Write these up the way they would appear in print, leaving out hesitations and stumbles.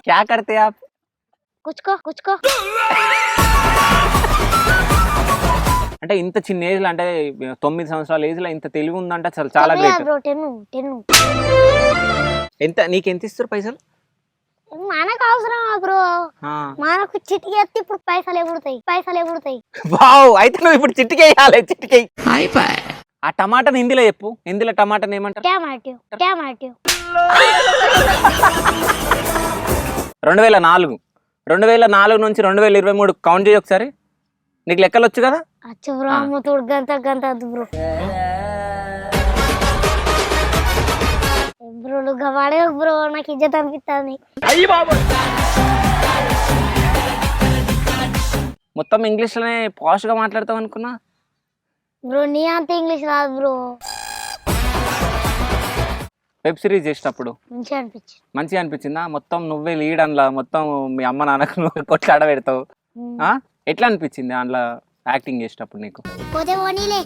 क्या करते आप? कुछ को అంటే ఇంత చిన్న ఏజ్ లో అంటే 9 సంవత్సరాల ఏజ్ లో ఇంత తెలివి ఉందంటే అసలు చాలా గ్రేట్. బ్రో 10 ఎంత నీకెంత ఇస్తారు పైసలు? మనకు అవసరమా బ్రో? మనకు చిటికి ఎత్తి ఇప్పుడు పైసలు ఎగురుతాయి. వావ్, అయితే నువ్వు ఇప్పుడు చిటికేయాలి, చిటికేయి. ఆ టమాటాని హిందీలో చెప్పు. హిందీలో టమాటాని ఏమంటారు? టమాటో 2004 నుంచి 2023 కౌంట్ చేయి ఒకసారి. నీకు లెక్కలు వచ్చు కదా? అచ్చు బ్రో, అమ్మతోడు గంత బ్రో. బ్రో గవాడే బ్రో, నాకు ఇజ్జత్ అనిపిస్తుంది. మొత్తం ఇంగ్లీష్ లోనే పాష్ గా మాట్లాడతావు అనుకున్నా బ్రో. నీ అంత ఇంగ్లీష్ రాదు బ్రో. వెబ్ సిరీస్ చేసినప్పుడు మంచిగా అనిపించిందా? మొత్తం నువ్వే లీడ్ అందులో, మొత్తం మీ అమ్మ నాన్నకు నువ్వు కొట్లాడ పెడతావు. ఎట్లా అనిపించింది అందులో యాక్టింగ్ చేసినప్పుడు నీకు? పోతే పోనీలే,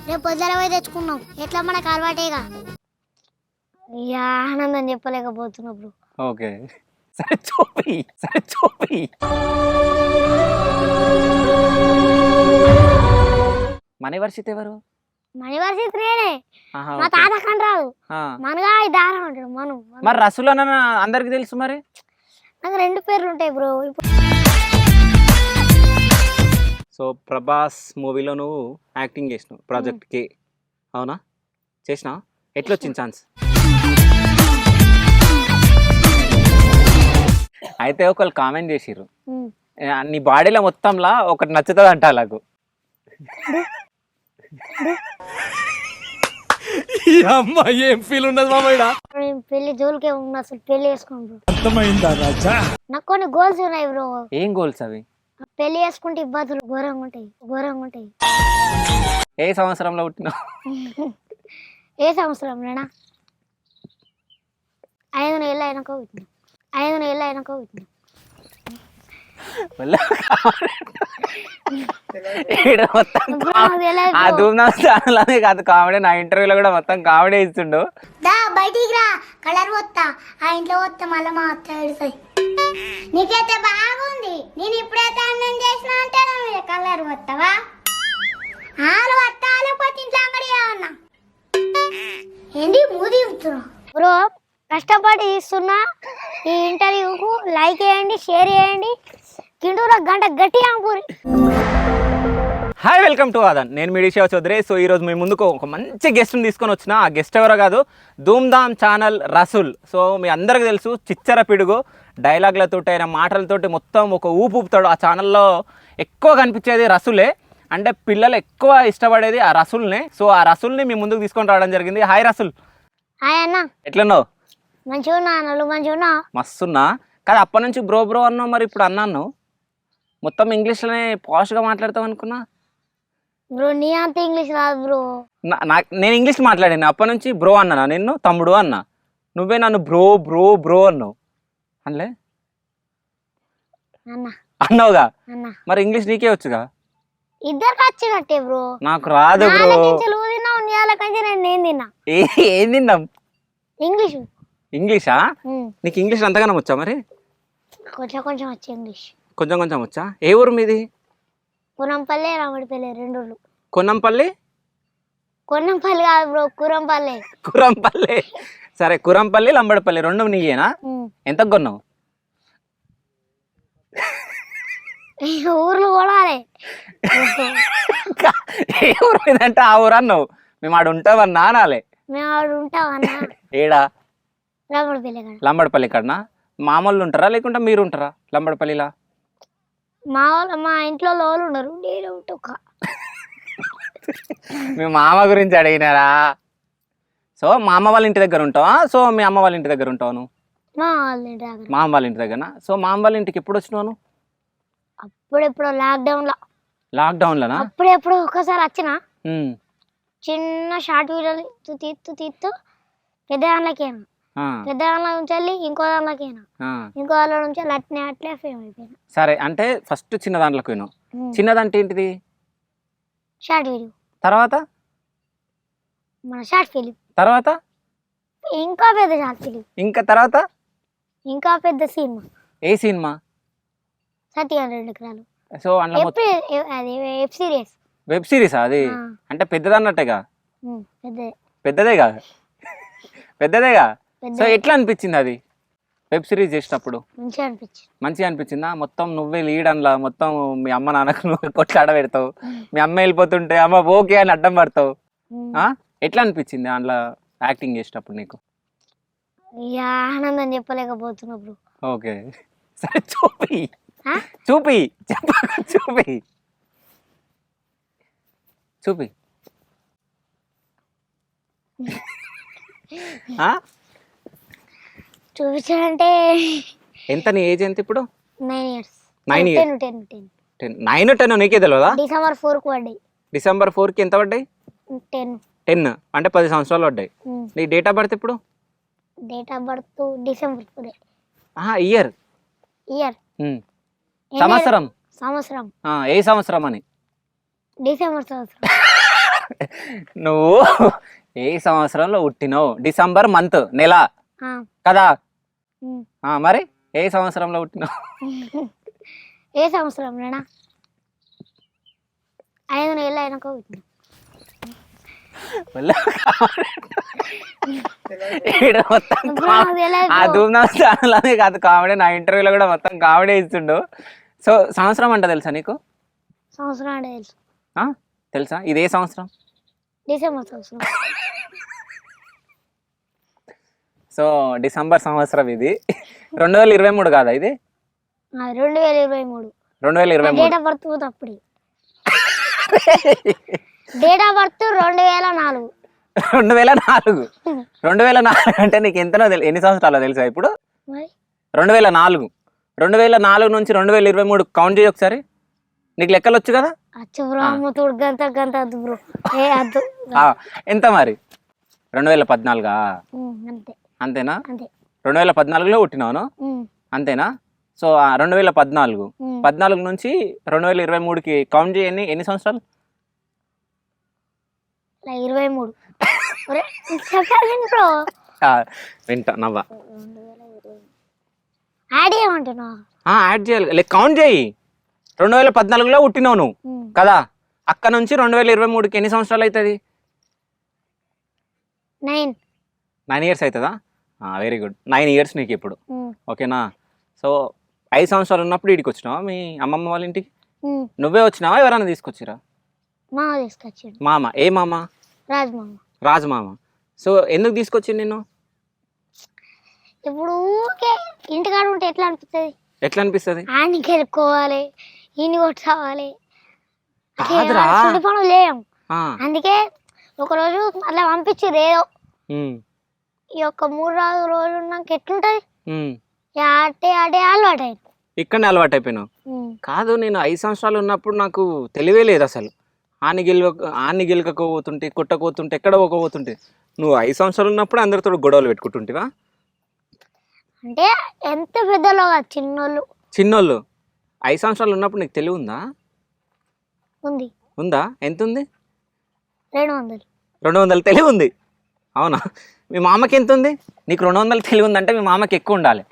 రేపు పొద్దున పోయి తెచ్చుకున్నాం, ఎట్లా మనకు అలవాటేగా. ఆనందం చెప్పలేకపోతున్నా బ్రో. ఓకే, సరే చూపి. మణివర్షిత్ ఎవరు? మణివర్షిత్ నేనే. మా తాత కంటారు మనగా దారం అంటాడు మను. మరి రసూల్ అన్న అందరికి తెలుసు. మరి నాకు 2 పేర్లు ఉంటాయి బ్రో. సో ప్రభాస్ మూవీలో నువ్వు యాక్టింగ్ చేసినావు, ప్రాజెక్ట్ కే, అవునా? చేసినావు. ఎట్లా వచ్చింది ఛాన్స్? అయితే ఒకళ్ళు కామెంట్ చేసిర్రు, నీ బాడీలో మొత్తంలా ఒకటి నచ్చుతుంది అంట అలాగూ. ఏం ఫీల్ ఉన్నది మామయ్య? పెళ్లి జోలికే ఉన్నా, అసలు పెళ్లి చేసుకోండి. నాకు కొన్ని గోల్స్ ఉన్నాయి బ్రో. ఏం గోల్స్ అవి? పెళ్లి చేసుకుంటే ఇబ్బందులు ఘోరంగా ఉంటాయి. ఏ సంవత్సరంలో పుట్టినావు? ఏ సంవత్సరంలోనా? 5 ఏళ్ళు అయినాక పుట్టినా. కాదు కామెడీ. నా ఇంటర్వ్యూలో కూడా మొత్తం కామెడీ ఇస్తుండు. బయటికి రా, కలర్ వస్తా. ఆ ఇంట్లో వస్తా, మళ్ళీ మా అత్త ఏడుస్తాయి. నీకైతే బాగుంది, నేను ఇప్పుడైతే అన్నం చేసిన అంటే కలర్ వస్తావా? ఆలు వస్తా, లేకపోతే ఇంట్లో అంగడి ఏమన్నా ఏంటి మూది బ్రో. కష్టపడి ఇస్తున్నా ఈ ఇంటర్వ్యూకు. లైక్ చేయండి, షేర్ చేయండి, కింటూర గంట గట్టిగా puri. Hi, welcome to Aadhan. నేను మీ శివ చౌదరి. సో ఈరోజు మీ ముందుకు ఒక మంచి గెస్ట్ని తీసుకొని వచ్చిన. ఆ గెస్ట్ ఎవరో కాదు, ధూమ్ధామ్ ఛానల్ రసూల్. సో మీ అందరికీ తెలుసు, చిచ్చర పిడుగు డైలాగ్లతోటి, ఆయన మాటలతోటి మొత్తం ఒక ఊపుతాడు. ఆ ఛానల్లో ఎక్కువ కనిపించేది రసూలే. అంటే పిల్లలు ఎక్కువ ఇష్టపడేది ఆ రసూల్నే. సో ఆ రసూల్ని మీ ముందుకు తీసుకొని రావడం జరిగింది. హాయ్ రసూల్. హాయ్ అన్న. ఎట్లున్నావు? మంచిగా మస్తున్నా. కాదు అప్పటి నుంచి బ్రో అన్నావు, మరి ఇప్పుడు అన్నాను మొత్తం ఇంగ్లీష్లోనే పాష్గా మాట్లాడతావు అనుకున్నా బ్రో. నీ అంత ఇంగ్లీష్ రాదు బ్రో. నేను ఇంగ్లీష్ మాట్లాడాను అప్పటి నుంచి. బ్రో అన్నా, నిన్ను తమ్ముడు అన్నా, నువ్వే నన్ను బ్రో అన్నావు. అనలే అన్నావుగా. మరి ఇంగ్లీష్ నీకే వచ్చుగా? ఇద్దరికి వచ్చినట్టే బ్రో. నాకు రాదు బ్రో. ఏం తిన్నాం? ఇంగ్లీషా? నీకు ఇంగ్లీష్ అంతగానో వచ్చా? మరి కొంచెం వచ్చి ఇంగ్లీష్ కొంచెం వచ్చా. ఏ ఊరు మీది? కురంపల్లి, రామడిపల్లి, 2 ఊర్లు. కొన్నంపల్లి కాదు బ్రో, కురంపల్లి. సరే, కురంపల్లి, లంబడపల్లి 2 నీయేనా? ఎంత కొన్నావు? ఊర్లు కొనాలి. ఏ ఊరు మీదంటే ఆ ఊరు అన్నావు. మేము ఆడు ఉంటామన్నా అనాలే. ఏడా? లంబడపల్లి కాడనా? మామూలు ఉంటారా లేకుంటే మీరు ఉంటారా లంబడపల్లిలా? మా ఇంట్లో లోలు ఉండరు, నేను ఉంటా. మీ మామ గురించి అడిగినారా? సో మా అమ్మ వాళ్ళ ఇంటి దగ్గర ఉంటావా? సో మీ అమ్మ వాళ్ళ ఇంటి దగ్గర ఉంటావు నువ్వు? మా అమ్మ వాళ్ళ ఇంటి దగ్గర. సో మా అమ్మ వాళ్ళ ఇంటికి ఎప్పుడు వచ్చినావు? అప్పుడెప్పుడు లాక్డౌన్లోనా? అప్పుడెప్పుడు ఒకసారి వచ్చిన చిన్న షార్ట్ వీడియోలు తీస్తూ పెద్ద దానిలో నుంచి ఇంకో దానిలో నుంచి అట్లే ఫేమ్ అయిపోయినా. సరే, అంటే ఫస్ట్ చిన్న దాంట్లోకి పోయినావు. చిన్నదంటే ఏంటిది? Short video. తర్వాత మన షార్ట్ ఫిలిం. తర్వాత ఇంకా పెద్ద షార్ట్ ఫిలిం. ఇంకా తర్వాత ఇంకా పెద్ద సినిమా ఏ సినిమా? 32 ఎకరాలు. సో అందులో అది వెబ్ సిరీస్. వెబ్ సిరీస్ అది? అంటే పెద్దది అన్నట్టేగా? పెద్దదేగా పెద్దదేగా. సో ఎట్లా అనిపించింది అది వెబ్ సిరీస్ చేసినప్పుడు? మంచిగా అనిపించిందా? మొత్తం నువ్వే లీడ్ అనలా, మొత్తం మీ అమ్మ నాన్నకు నువ్వు కొట్లాడ పెడతావు, మీ అమ్మ వెళ్ళిపోతుంటే అమ్మ ఓకే అని అడ్డం పడతావు. ఎట్లా అనిపించింది అందులో యాక్టింగ్ చేసినప్పుడు నీకు? ఆనందం చెప్పలేకపోతున్నప్పుడు. ఓకే సరే చూపి చూపి చూపి చూపి చూపించాలంటే ఎంత? నీ ఏజ్ ఎంత ఇప్పుడు? 9 years. 9 years. 10 9 10 నీకే తెలియదా? December 4 కు పడ్డాయి. December 4 కి ఎంత పడ్డాయి? 10 అంటే 10 సంవత్సరాలు పడ్డాయి. నీ డేట్ ఆఫ్ బర్త్ ఎప్పుడు? Date of birth December 4. Year సంవత్సరం ఏ సంవత్సరం అని? డిసెంబర్ సంవత్సరం. నువ్వు ఏ సంవత్సరంలో పుట్టినావు? డిసెంబర్ మంత్ నెల కదా? మరి ఏ సంవత్సరంలో పుట్టినావు? ఏ సంవత్సరం నేనా 5 నెలలు అయినాక పుట్టినా. ఆ ధూమ్ధామ్ ఛానల్ అనే కాదు కామెడీ, నా ఇంటర్వ్యూలో కూడా మొత్తం కామెడీ ఇస్తుండు. సో సంవత్సరం అంట తెలుసా నీకు? సంవత్సరం అంటే తెలుసు. తెలుసా? ఇదే సంవత్సరం? డిసెంబర్ సంవత్సరం. సో డిసెంబర్ సంవత్సరం ఇది. 2023 కాదా ఇది? 2023. 2023 డేట్ ఆఫ్ బర్త్ అప్పుడు. Date of birth 2004. 2004 అంటే నీకు ఎంతనో ఎన్ని సంవత్సరాలు తెలుసా ఇప్పుడు? 2004 నుంచి 2023 కౌంట్ చేయి ఒకసారి. నీకు లెక్కలు వచ్చు కదా? ఎంత మరి? 2014 అంతేనా? 2014లో పుట్టినావు అంతేనా? సో 2014 నుంచి 2023కి కౌంట్ చేయండి. ఎన్ని సంవత్సరాలు? 23. వింటా నవ్వా. యాడ్ చేయాలి, కౌంట్ చేయి. 2014లో పుట్టినావు నువ్వు కదా? అక్కడ నుంచి 2023కి ఎన్ని సంవత్సరాలు అవుతుంది? 9 years అవుతుందా? Very good. 9 years నీకు ఇప్పుడు. ఓకేనా? సో 5 సంవత్సరాలు ఉన్నప్పుడు ఇడికి వచ్చినావా మీ అమ్మమ్మ వాళ్ళ ఇంటికి? నువ్వే వచ్చినావా ఎవరైనా తీసుకొచ్చిరా? మామ. ఏ మామ? రాజు మామ. సో ఎందుకు తీసుకొచ్చింది నిన్ను? ఇప్పుడు ఇంటికాడ ఉంటే ఎట్లా అనిపిస్తుంది? ఎట్లా అనిపిస్తుంది? ఆడిని గెలుపుకోవాలి, ఈయన కొట్టుకోవాలి, పనులు లేం. అందుకే ఒకరోజు అట్లా పంపించారు. ఏదో ఈ యొక్క 3 రోజులు నాకు ఎట్లుంటది ఆటే అలవాటు అయింది. ఇక్కడనే అలవాటు అయిపోయినావు. కాదు, నేను 5 సంవత్సరాలు ఉన్నప్పుడు నాకు తెలివే లేదు అసలు. ఆన్ని గెలకపోతుంటే కొట్టకపోతుంటే ఎక్కడ పోకపోతుంటే నువ్వు 5 సంవత్సరాలు ఉన్నప్పుడు అందరితో గొడవలు పెట్టుకుంటుంటివా? అంటే ఎంత పెద్దలో చిన్నోళ్ళు 5 సంవత్సరాలు ఉన్నప్పుడు నీకు తెలివి ఉందా? ఉందా? ఎంత ఉంది? 200 తెలివి ఉంది. అవునా? మీ మామకి ఎంత ఉంది? నీకు 200 తెలివి ఉందంటే మీ మామకి ఎక్కువ ఉండాలి.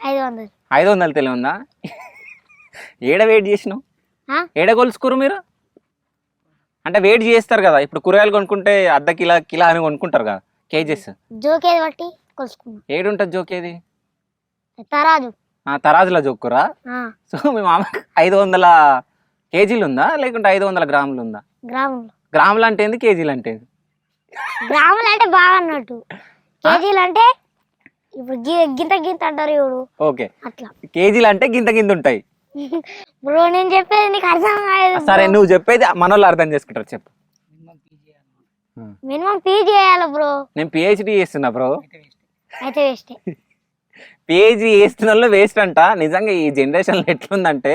500 తెలివి ఉందా? ఏడ వెయిట్ చేసినావు? ఏడ కొలుసుకురు మీరు? అంటే వెయిట్ చేస్తారు కదా, ఇప్పుడు కూరగాయలు కొనుక్కుంటే అర్ధ కిలో అని కొనుక్కుంటారు కదా, కేజెస్. జోకేది బట్టి కొలుసుకున్నా. ఏడుంటది జోకేది? తరాజులో జోక్కురా. సో మీ మామకి 500 కేజీలు ఉందా లేకుంటే 500 గ్రాములు ఉందా? గ్రాములు అంటే ఏంది, కేజీలు అంటే ఏంది? గ్రాములు అంటే బాగా అన్నట్టు, కేజీలు అంటే ఇప్పుడు గింత అంటారు చూడు. ఓకే, అట్లా కేజీలు అంటే గింత ఉంటాయి. బ్రో నేను చెప్పేది నీకు అర్థం కాదు. సరే నువ్వు చెప్పేది మనోళ్ళు అర్థం చేసుకుంటారు, చెప్పు. మినిమం పీజీ చేయాలి బ్రో. నేను పిహెచ్డి చేస్తున్నా బ్రో. అయితే వేస్ట్. పిహెచ్డి చేస్తున్న వాళ్ళు వేస్ట్ అంట. నిజంగా ఈ జనరేషన్లో ఎట్లుందంటే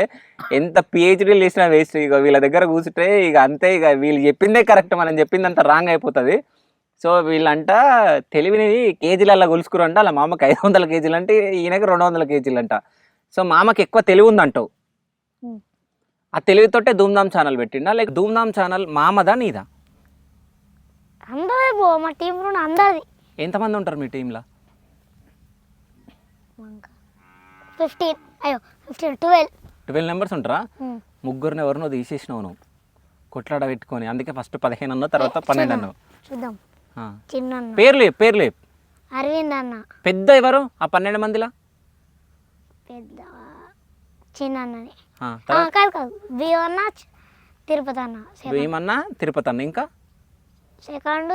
ఎంత పిహెచ్డీలు చేసినా వేస్ట్. ఇక వీళ్ళ దగ్గర కూర్చుంటే ఇక అంతే, ఇక వీళ్ళు చెప్పిందే కరెక్ట్, మనం చెప్పిందంతా రాంగ్ అయిపోతుంది. సో వీళ్ళంట తెలివిని కేజీలలో కొలుసుకురంట. అలా మామకి 500 కేజీలు అంటే ఈయనకి 200 కేజీలు అంట. సో మామకి ఎక్కువ తెలివి ఉందంటావు. ఆ తెలివితోటే ధూమ్ధామ్ ఛానల్ పెట్టిండా లేక ధూమ్ధామ్ ఛానల్ మామదా నీదా? అందరిది బ్రో, మా టీంలో అందరిది. ఎంతమంది ఉంటారు మీ టీంలో? 15 అయ్యో 15 12 12 నెంబర్స్ ఉంటారా? ముగ్గురిని ఎవరినో తీసేసినావు నువ్వు కొట్లాడ పెట్టుకొని, అందుకే ఫస్ట్ 15 అన్నావు, తర్వాత 12 అన్నావు. చూద్దాం. చిన్న పేర్లు అరవింద్ అన్న. పెద్ద ఎవరు ఆ 12 మందిలో? పెద్ద చిన్న అన్నని. కాదు కాదు, భీమన్న తిరుపతి అన్న. భీమన్న తిరుపతి అన్న. ఇంకా సెకండ్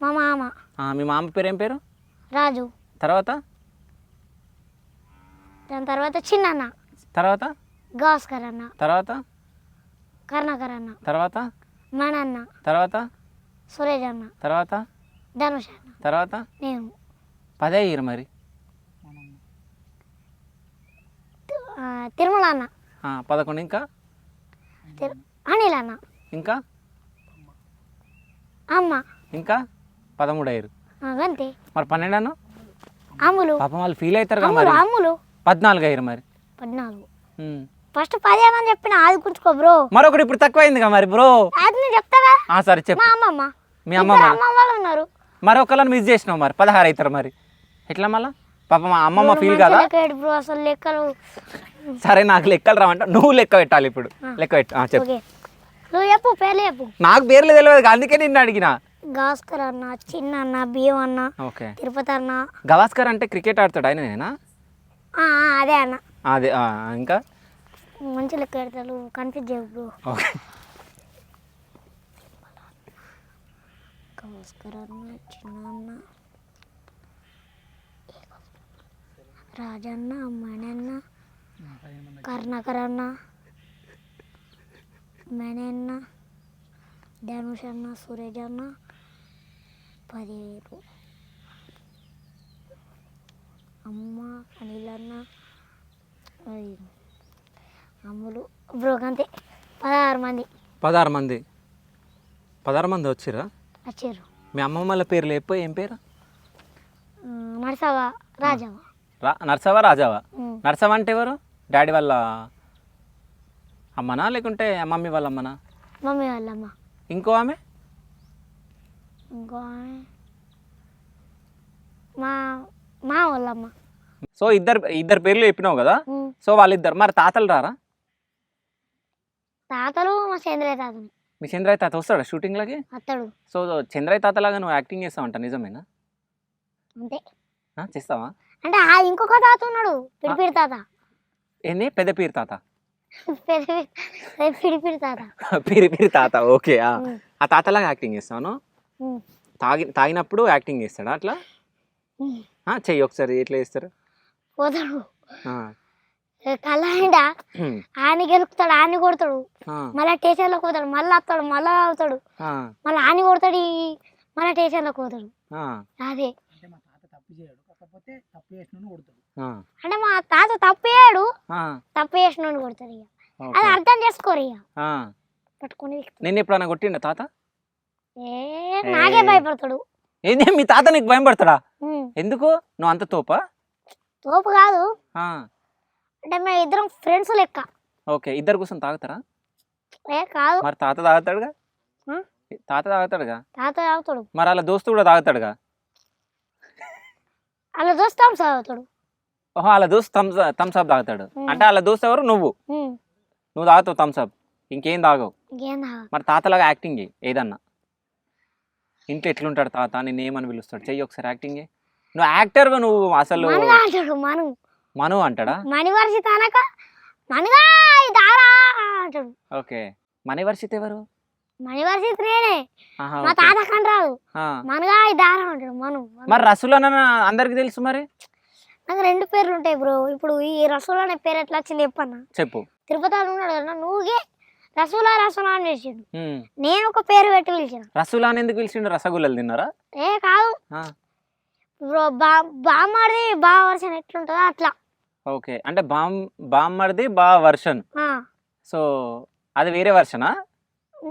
మా మామ. మీ మామ పేరు ఏం పేరు? రాజు. తర్వాత దాని తర్వాత చిన్న తర్వాత గాస్కర్ అన్న. తర్వాత కర్ణాకర్ అన్న. తర్వాత మనన్న. తర్వాత సురేష్ అన్న. తర్వాత ధనుష్ అన్న. తర్వాత నేను 10 అయ్యారు మరి. తిరుమల అన్న. 11. ఇంకా అనిల్ అన్న. ఇంకా అమ్మ. ఇంకా 13 అయ్యారు అంతే. మరి 12 అన్న అమ్ములు. పాపం వాళ్ళు ఫీల్ అవుతారు కదా మరి. అమ్ములు 14 అయ్యారు మరి. 14. ఫస్ట్ 10 అని చెప్పిన అది గుర్తుకో బ్రో. మరొకటి ఇప్పుడు తక్కువైంది కదా మరి బ్రో. అది నేను చెప్తాగా. సరే చెప్పు. మా అమ్మమ్మ. మీ అమ్మమ్మ వాళ్ళు ఉన్నారు. మరొకళ్ళని మిస్ చేసినావు మరి. 16 అవుతారు మరి. ఎట్లా మళ్ళా? పాప మా అమ్మమ్మ ఫీల్ కదా. బ్రో అసలు లెక్కలు. సరే నాకు లెక్కలు రావంట, నువ్వు లెక్క పెట్టాలి ఇప్పుడు. లెక్క పెట్టు. చెప్పు. నువ్వు చెప్పు, పేర్లు చెప్పు. నాకు పేర్లు తెలియదు అందుకే నిన్ను అడిగిన. గాస్కర్ అన్న, చిన్న అన్న, బియ్యం అన్న, తిరుపతి అన్న. గవాస్కర్ అంటే క్రికెట్ ఆడతాడు ఆయననేనా? అదే అన్న. అదే. ఇంకా మంచి లెక్క పెడతాడు, కన్ఫ్యూజ్ చేయకు బ్రో. ఓకే. గవాస్కర్ అన్న, చిన్న అన్న, రాజన్న, మణన్న, కర్ణాకర్ అన్న, మణన్న, ధనుష్ అన్న, సురేష్ అన్న, 10,000. అమ్మ, అనిల్ అన్న, అమ్ములు బ్రో అంతే. 16 మంది. 16 మంది. 16 మంది వచ్చారా? వచ్చారు. మీ అమ్మమ్మల పేర్లు చెప్పు. ఏం పేరు? నరసవ, రాజవ. నర్సవా రాజావా? నర్సవ అంటే ఎవరు? డాడీ వాళ్ళ అమ్మనా లేకుంటే మమ్మీ వాళ్ళ అమ్మనా? మమ్మీ వాళ్ళ అమ్మ. ఇంకో ఆమె? ఇంకో ఆమె మా వాళ్ళమ్మ. సో ఇద్దరు పేర్లు చెప్పినావు కదా. సో వాళ్ళిద్దరు. మరి తాతలు రారా? తాతలు మా చంద్రయ్య తాతని. మీ చంద్రయ్య తాత వస్తాడా షూటింగ్లకి? వస్తాడు. సో చంద్రయ్య తాతలాగా నువ్వు యాక్టింగ్ చేస్తావంట, నిజమేనా? అంతే. చేస్తావా? అంటే ఇంకొక తాత ఉన్నాడు, పిడిపిడి తాత. ఏంది? పెద్ద పీరు తాత? పిడిపిడి తాత. పిరిపిరి తాత. ఓకే. ఆ తాతలాగా యాక్టింగ్ చేస్తాను. తాగినప్పుడు యాక్టింగ్ చేస్తాడా అట్లా? చెయ్యి ఒకసారి. ఎట్లా చేస్తారు? పోతాడు కళ్ళ ఆని గెలుపుతాడు, ఆని కొడతాడు, మళ్ళీ స్టేషన్లోకి పోతాడు, మళ్ళీ వస్తాడు, మళ్ళీ అవుతాడు, మళ్ళీ ఆని కొడతాడు, మళ్ళీ స్టేషన్లోకి పోతాడు. అదే అంటే మా తాత తప్పు చేయడు, తప్పు చేసిన కొడతాడు. ఇక అది అర్థం చేసుకోరు. ఇక పట్టుకొని నేను ఎప్పుడన్నా కొట్టిండ తాత? నాకే భయపడతాడు. ఏంది మీ తాత నీకు భయం పడతాడా? ఎందుకు? నువ్వు అంత తోపా? తోపు కాదు, అంటే మేము ఇద్దరం ఫ్రెండ్స్ లెక్క. ఓకే. ఇద్దరు కోసం తాగుతారా? కాదు. మరి తాత తాగుతాడుగా. తాత తాగుతాడుగా. తాత తాగుతాడు. మరి అలా దోస్తు కూడా తాగుతాడుగా. అలా దోస్తు థమ్స్ తాగుతాడు. ఓహో, అలా దోస్తు థమ్స్అప్ తాగుతాడు. అంటే అలా దోస్తు ఎవరు? నువ్వు తాగుతావు థమ్స్అప్, ఇంకేం తాగవు. మరి తాతలాగా యాక్టింగ్ చేయి ఏదన్నా. ఇంట్లో ఎట్లుంటాడు తాత? నిన్ను ఏమని పిలుస్తాడు? చెయ్యి ఒకసారి యాక్టింగ్. నువ్వు యాక్టర్, నువ్వు అసలు మను అంటాడా? మణివర్షిత అనక మనుగా అంటాడు. ఓకే. మణివర్షిత ఎవరు? మణివర్షిత నేనే, మా తాత కని రాదు. మనుగా దారా అంటాడు. మను. మరి రసూల్ అన్న అందరికి తెలుసు. మరి నాకు 2 పేర్లు ఉంటాయి బ్రో. ఇప్పుడు ఈ రసూల్ అనే పేరు ఎట్లా వచ్చింది చెప్పన్నా? చెప్పు. తిరుపతి ఉన్నాడు కదా, నువ్వుగే రసూలా అని పిలిచిండు. నేను ఒక పేరు పెట్టి పిలిచిన. రసూలా అని ఎందుకు పిలిచిండు? రసగుల్లలు తిన్నారా? కాదు బ్రో, బామ్మడిది బా వర్షన్ ఎట్లుంటుందో అట్లా. ఓకే. అంటే బామ్మడిది బా వర్షన్. సో అది వేరే వర్షనా?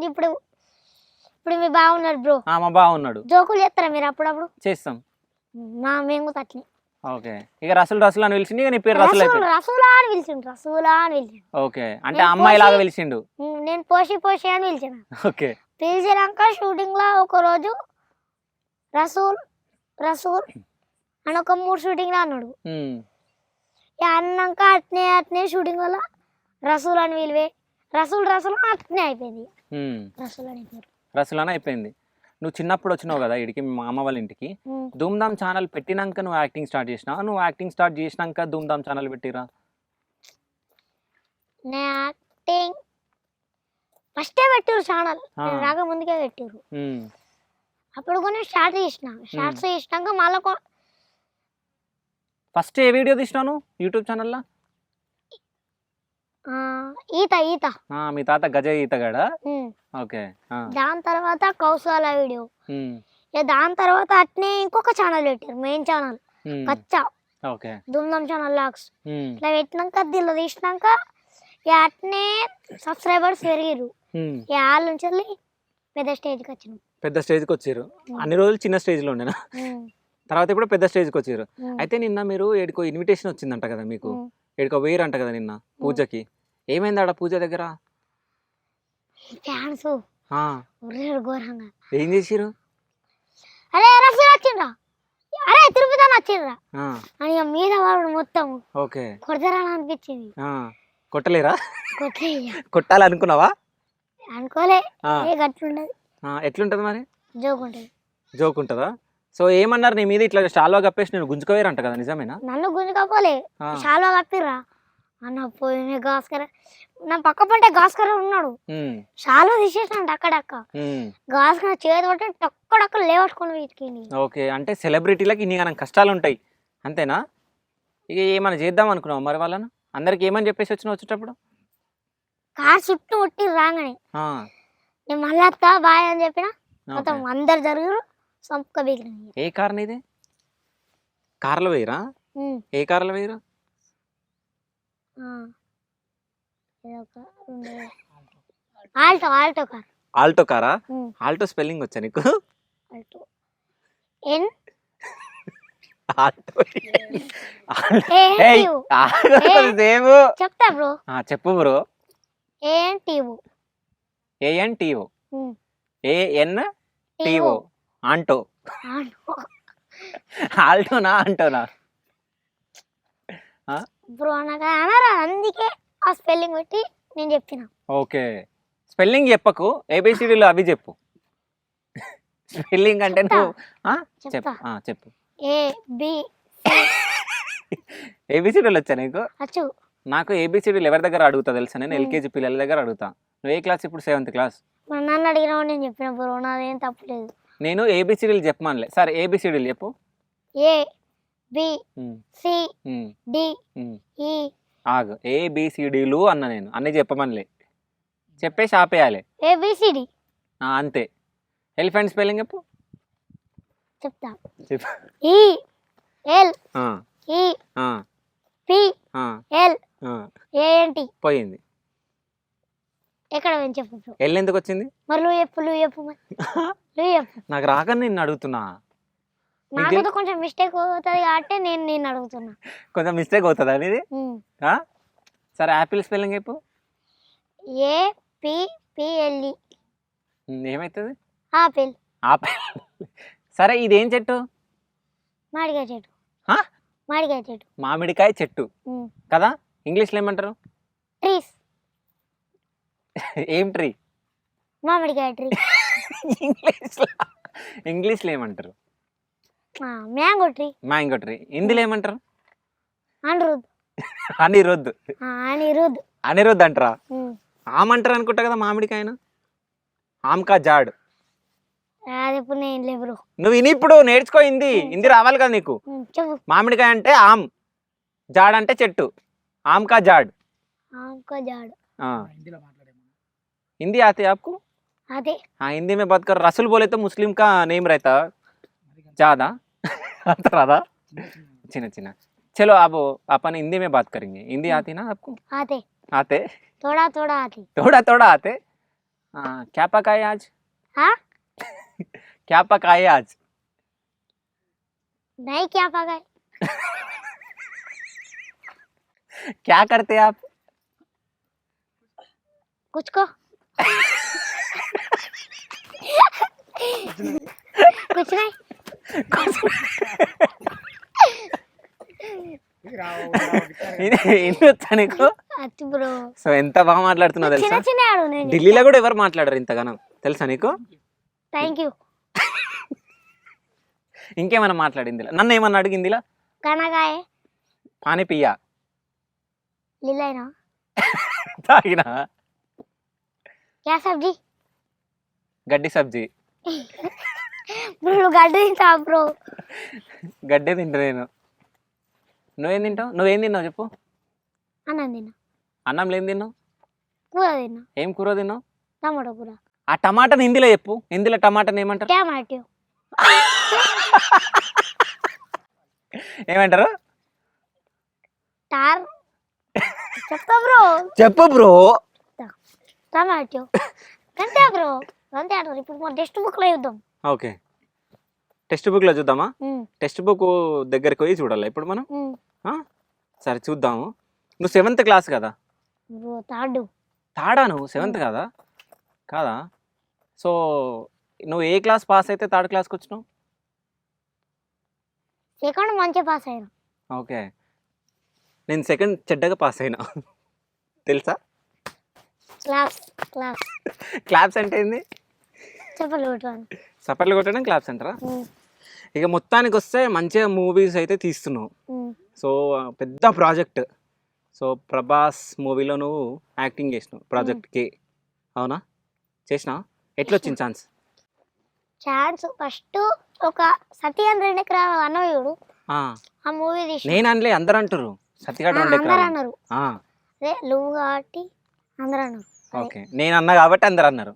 ఇప్పుడు మీ బాగున్నాడు బ్రో. మా బాగున్నాడు. జోకులు చేస్తారా మీరు? అప్పుడప్పుడు చేస్తాం. మేము అట్లే. ఓకే. ఇక రసూల్ అని పిలిచిండు. ఇక నీ పేరు రసూలా అని పిలిచిండు. ఓకే. అంటే అమ్మాయి లాగా పిలిచిండు. నేను పోషి అని పిలిచిన. ఓకే. పిలిచినాక షూటింగ్ లో ఒక రోజు రసూల్ అని ఒక 3 షూటింగ్ లో అన్నాడు. అన్నాక అట్నే అట్నే షూటింగ్ వల్ల రసూల్ అని విలువే రసూల్ అట్నే అయిపోయింది రసూల్ అని పేరు. రసూలానా అయిపోయింది. నువ్వు చిన్నప్పుడు వచ్చినావు కదా ఇడికి మా అమ్మ వాళ్ళ ఇంటికి. ధూమ్ధామ్ ఛానల్ పెట్టినాక నువ్వు యాక్టింగ్ స్టార్ట్ చేసినావు, నువ్వు యాక్టింగ్ స్టార్ట్ చేసినాక ధూమ్ధామ్ ఛానల్ పెట్టిరా? నేను యాక్టింగ్ ఫస్టే పెట్టారు ఛానల్, రాక ముందుకే పెట్టారు. అప్పుడు కొన్ని స్టార్ట్ షార్ట్స్ చేసినాక మళ్ళీ ఫస్ట్ ఏ వీడియో తీసినాను యూట్యూబ్ ఛానల్లో? ఈత మీ తాత గజ ఈతగాడా? ఓకే. దాని తర్వాత కౌశల వీడియో, దాని తర్వాత అట్నే ఇంకొక ఛానల్ పెట్టారు, మెయిన్ ఛానల్ కచ్చా ధూమ్ధామ్ ఛానల్ లాక్స్. ఇట్లా పెట్టినాక దీనిలో తీసినాక అట్నే సబ్స్క్రైబర్స్ పెరిగారు. వాళ్ళ నుంచి పెద్ద స్టేజ్కి వచ్చినాం. పెద్ద స్టేజ్కి వచ్చారు. అన్ని రోజులు చిన్న స్టేజ్లో ఉండేనా? తర్వాత ఇప్పుడు పెద్ద స్టేజ్కి వచ్చారు. అయితే నిన్న మీరు ఏడుకో ఇన్విటేషన్ వచ్చిందంట కదా మీకు, ఏడుకో వేయరంట కదా నిన్న పూజకి. ఏమైంది ఆడ పూజ దగ్గర? ఫ్యాన్స్ ఘోరంగా ఏం చేసిరు? అరే రఫీల్ వచ్చిండ్రా, అరే తిరుపతి అని వచ్చిండ్రా అని మీద వాడు మొత్తం కొడతారా అనిపించింది. కొట్టలేరా? కొట్టాలనుకున్నావా? అనుకోలే. గట్లుంటది. ఎట్లుంటది మరి? జోక్ ఉంటదా? సో ఏమన్నారు నీ మీద ఇట్లా షాల్వా కప్పేసి నేను గుంజుకోవేరంట కదా, నిజమేనా? నన్ను గుంజుకోపోలే, షాల్వా కప్పిర్రా అన్న. పోయిన గాస్కర్ నా పక్క పంటే గాస్కర్ ఉన్నాడు, షాల్వా తీసేసాడు అక్కడక్క. గాస్కర్ చేతి పట్టి అక్కడక్కడ లేవట్టుకుని వీటికి. ఓకే, అంటే సెలబ్రిటీలకి ఇన్ని మనం కష్టాలు ఉంటాయి అంతేనా? ఇక ఏమైనా చేద్దాం అనుకున్నావు మరి వాళ్ళను? అందరికి ఏమని చెప్పేసి వచ్చిన వచ్చేటప్పుడు? కార్ చుట్టూ కొట్టి రాగానే నేను మళ్ళీ వస్తా బాయ్ అని చెప్పిన మొత్తం అందరు జరుగురు. ఏ కార్ ఇది? కార్లో వేయరా? ఏ కార్లో వేయరా? Alto car. ఆల్టో కారా? ఆల్టో స్పెల్లింగ్ వచ్చా నీకు? ఆల్టో చెప్తా బ్రో. చెప్పు బ్రో. ANTO. ఆంటో. ఆల్టోనా అంటోనా బ్రో? నాకు అనరా, అందుకే ఆ స్పెల్లింగ్ పెట్టి నేను చెప్పిన. ఓకే, స్పెల్లింగ్ చెప్పకు, ABCDలు అవి చెప్పు. స్పెల్లింగ్ అంటే నువ్వు చెప్పు. ABCDలు వచ్చా నీకు? నాకు ABCDలు ఎవరి దగ్గర అడుగుతా తెలుసా? నేను LKG పిల్లల దగ్గర అడుగుతా. నువ్వు ఏ క్లాస్ ఇప్పుడు? 7th class. నన్ను అడిగినా నేను చెప్పిన బ్రో, నాదేం తప్పలేదు. నేను ABCDలు చెప్పమనిలే. సరే ABCDలు చెప్పు. ABCD ఆగు, ABCDలు అన్న నేను, అన్నీ చెప్పమనిలే, చెప్పేసి ఆపేయాలి. ABCD అంతే. ఎలిఫెంట్ స్పెల్లింగ్ చెప్పు. చెప్తా. చెప్పు. ELPLANT. పోయింది. ఎక్కడ చెప్పు. ఎల్ ఎందుకు వచ్చింది? మరి నువ్వు చెప్పు. నాకు రాక నిన్ను అడుగుతున్నా. నాకు కొంచెం మిస్టేక్ అవుతుంది కాబట్టి నేను నిన్ను అడుగుతున్నా. కొంచెం మిస్టేక్ అవుతుందా అనేది? సరే యాపిల్ స్పెల్లింగ్ చెప్పు. APPLE. ఏమవుతుంది? ఆపిల్. సరే ఇదేం చెట్టు? మామిడికాయ చెట్టు. మామిడికాయ చెట్టు కదా? ఇంగ్లీష్లో ఏమంటారు? ట్రీస్. ఏం ట్రీ? మామిడికాయ ట్రీ. ఇంగ్లీష్లో ఏమంటారు? Mango tree. హిందీలో ఏమంటారు? అనిరుద్ అంటారా? ఆమ్ అంటారు అనుకుంటా కదా మామిడికాయన. ఆమ్ కా జాడ్. నువ్వు విని ఇప్పుడు నేర్చుకో, హిందీ రావాలి కదా నీకు. మామిడికాయ అంటే ఆమ్, జాడ్ అంటే చెట్టు. ఆమ్ కా జాడ్. हिंदी आती है आपको? आते। हाँ हिंदी में बात कर। रसूल बोले तो मुस्लिम का नेम रहता ज्यादा राधा चिन्ह चिन्ह। चलो अब अपन हिंदी में बात करेंगे। हिंदी आती ना आपको? आते। आते थोड़ा थोड़ा आती। थोड़ा थोड़ा आते। क्या पकाए आज? हाँ क्या पकाए आज? नहीं क्या पकाए। क्या करते आप? कुछ को कुछ नहीं। వచ్చా నీకు? అచ్చి బ్రో సో ఎంత బాగా మాట్లాడుతున్నావు తెలుసా? చిన్న చిన్న ఆడు నేను ఢిల్లీలో కూడా ఎవరు మాట్లాడరు ఇంతగానం తెలుసా నీకు? థ్యాంక్ యూ ఇంకేమైనా మాట్లాడింది నన్ను ఏమన్నా అడిగిందిలా? కనకాయ పానీ పియ్యా లీలైనా తాగినా क्या सब्जी గడ్డి సబ్జీ బ్రో గడ్డి తింటా బ్రో గడ్డే తింటా నేను. నువ్వేం తింటావు? నువ్వేం తిన్నావు చెప్పు? అన్నం తిన్నా అన్నంలో ఏం తిన్నావు? కూర తిన్నా ఏం కూర తిన్నావు? టమాటో కూర ఆ టమాటాని హిందీలో చెప్పు. హిందీలో టమాటాని ఏమంటారు? టమాటో ఏమంటారు? టార్ చెప్తా బ్రో చెప్పు బ్రో. టమాటో అంతే బ్రో అంతే అంటారు. ఇప్పుడు మన టెక్స్ట్ బుక్ లో చూద్దాం. ఓకే టెక్స్ట్ బుక్లో చూద్దామా? టెక్స్ట్ బుక్ దగ్గరికి పోయి చూడాలి ఇప్పుడు మనం. ఆ? సరే చూద్దాము. నువ్వు 7th క్లాస్ కదా? బ్రో థర్డ్ థర్డా? నువ్వు 7th కదా? కాదా? సో నువ్వు ఏ క్లాస్ పాస్ అయితే 3rd క్లాస్కి వచ్చినావు? సెకండ్ మంచిగా పాస్ అయినా. ఓకే నేను 2nd చెడ్డగా పాస్ అయినా తెలుసా? క్లాస్ క్లాస్ క్లాప్స్ అంటే ఏంది? చెప్పలు కొట్టుకోండి. సపర్లు కొట్టడం క్లాప్స్ అంటారా? ఇక మొత్తానికి వస్తే మంచిగా మూవీస్ అయితే తీస్తున్నావు. సో పెద్ద ప్రాజెక్ట్. సో ప్రభాస్ మూవీలో నువ్వు యాక్టింగ్ చేసినావు ప్రాజెక్ట్కి, అవునా? చేసినావు. ఎట్లా వచ్చింది ఛాన్స్? ఛాన్స్ ఫస్ట్ ఒక సత్యాన్ రెండు ఎకరాలు అన్నయ్యుడు ఆ మూవీ తీసి నేను అనలే, అందరు అంటారు సత్తిగాడు అందరు అన్నారు. అదే నువ్వు కాబట్టి అందరు అన్నారు. ఓకే నేను అన్నా కాబట్టి అందరు అన్నారు.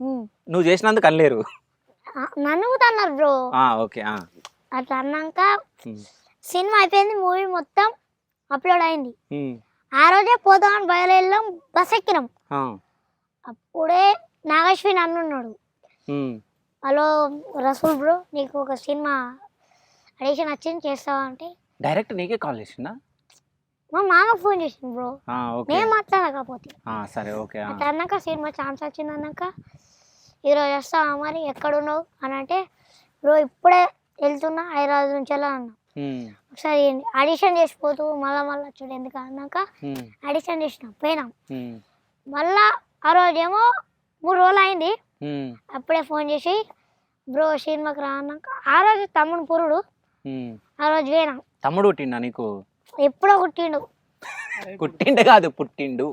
నువ్వు చేసినందుకు అనలేరు. నన్ను కూడా అన్నారు బ్రో. ఓకే అట్లా అన్నాక సినిమా అయిపోయింది. మూవీ మొత్తం అప్లోడ్ అయింది. ఆ రోజే పోదామని బయలుదేరాం. బస్ ఎక్కినాం. అప్పుడే నాగశ్విన్ అన్నున్నాడు. హలో రసూల్ బ్రో నీకు ఒక సినిమా అడిషన్ వచ్చింది చేస్తావా అంటే డైరెక్ట్ నీకే కాల్ చేసిందా? మా మామ ఫోన్ చేసింది బ్రో. నేను మాట్లాడకపోతే సరే ఓకే. అట్లా అన్నాక సినిమా ఛాన్స్ వచ్చింది అన్నాక ఈరోజు వస్తావా మరి ఎక్కడున్నావు అని అంటే బ్రో ఇప్పుడే వెళ్తున్నా హైదరాబాద్ నుంచి అలా అన్నా. ఒకసారి ఆడిషన్ చేసిపోతూ మళ్ళా చూడు ఎందుకు అన్నాక ఆడిషన్ చేసినాం పోయినాం. మళ్ళా ఆ రోజేమో 3 రోజులు అయింది. అప్పుడే ఫోన్ చేసి బ్రో సినిమాకి రా అన్నాక ఆ రోజు తమ్ముడు పురుడు ఆ రోజు పోయినాం. తమ్ముడు పుట్టిండా నీకు? ఎప్పుడో పుట్టిండు. పుట్టిండు కాదు పుట్టిండు.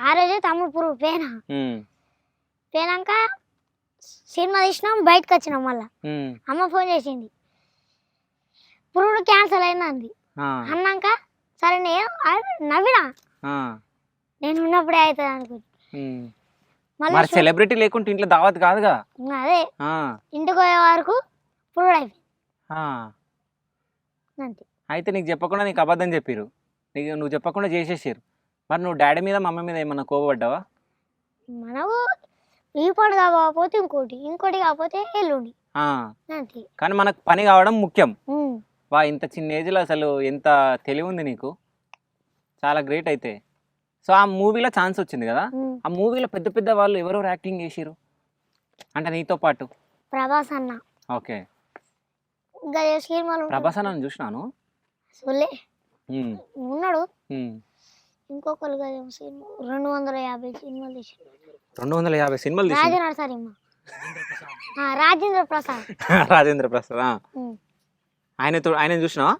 ఆ రోజే తమ్ముడు పురుడు పోయినాక సినిమా తీసినాం. బయటకు వచ్చినాం. మళ్ళా అమ్మ ఫోన్ చేసింది పురుడు క్యాన్సల్ అయింది అంది. అన్నాక సరే నేను నవ్వినా నేను ఉన్నప్పుడే అవుతుంది అనుకుంటా. మరి సెలబ్రిటీ లేకుంటే ఇంట్లో దావత్ కాదుగా. అదే ఇంటికి పోయే వరకు పురుడు అయిపోయింది అంతే. అయితే నీకు చెప్పకుండా నీకు అబద్ధం చెప్పారు. నువ్వు చెప్పకుండా చేసేసారు. మరి నువ్వు డాడీ మీద మమ్మీ మీద ఏమన్నా కోపపడ్డావా? మనకు ఈ పాడు కాకపోతే ఇంకోటి కాకపోతే ఎల్లుండి అంతే. కానీ మనకు పని కావడం ముఖ్యం. ఇంత చిన్న ఏజ్లో అసలు ఎంత తెలివి ఉంది నీకు, చాలా గ్రేట్. అయితే సో ఆ మూవీలో ఛాన్స్ వచ్చింది కదా, ఆ మూవీలో పెద్ద పెద్ద వాళ్ళు ఎవరెవరు యాక్టింగ్ చేసిరు అంటే నీతో పాటు? ప్రభాస్ అన్న. ఓకే ప్రభాస్ అన్న చూసినాను. ఉన్నాడు. ఇంకొకరు 250 సినిమాలు తీసాడు. 250 సినిమాలు రాజేంద్ర ప్రసాద్. రాజేంద్ర ప్రసాద్ ఆయన చూసినావా?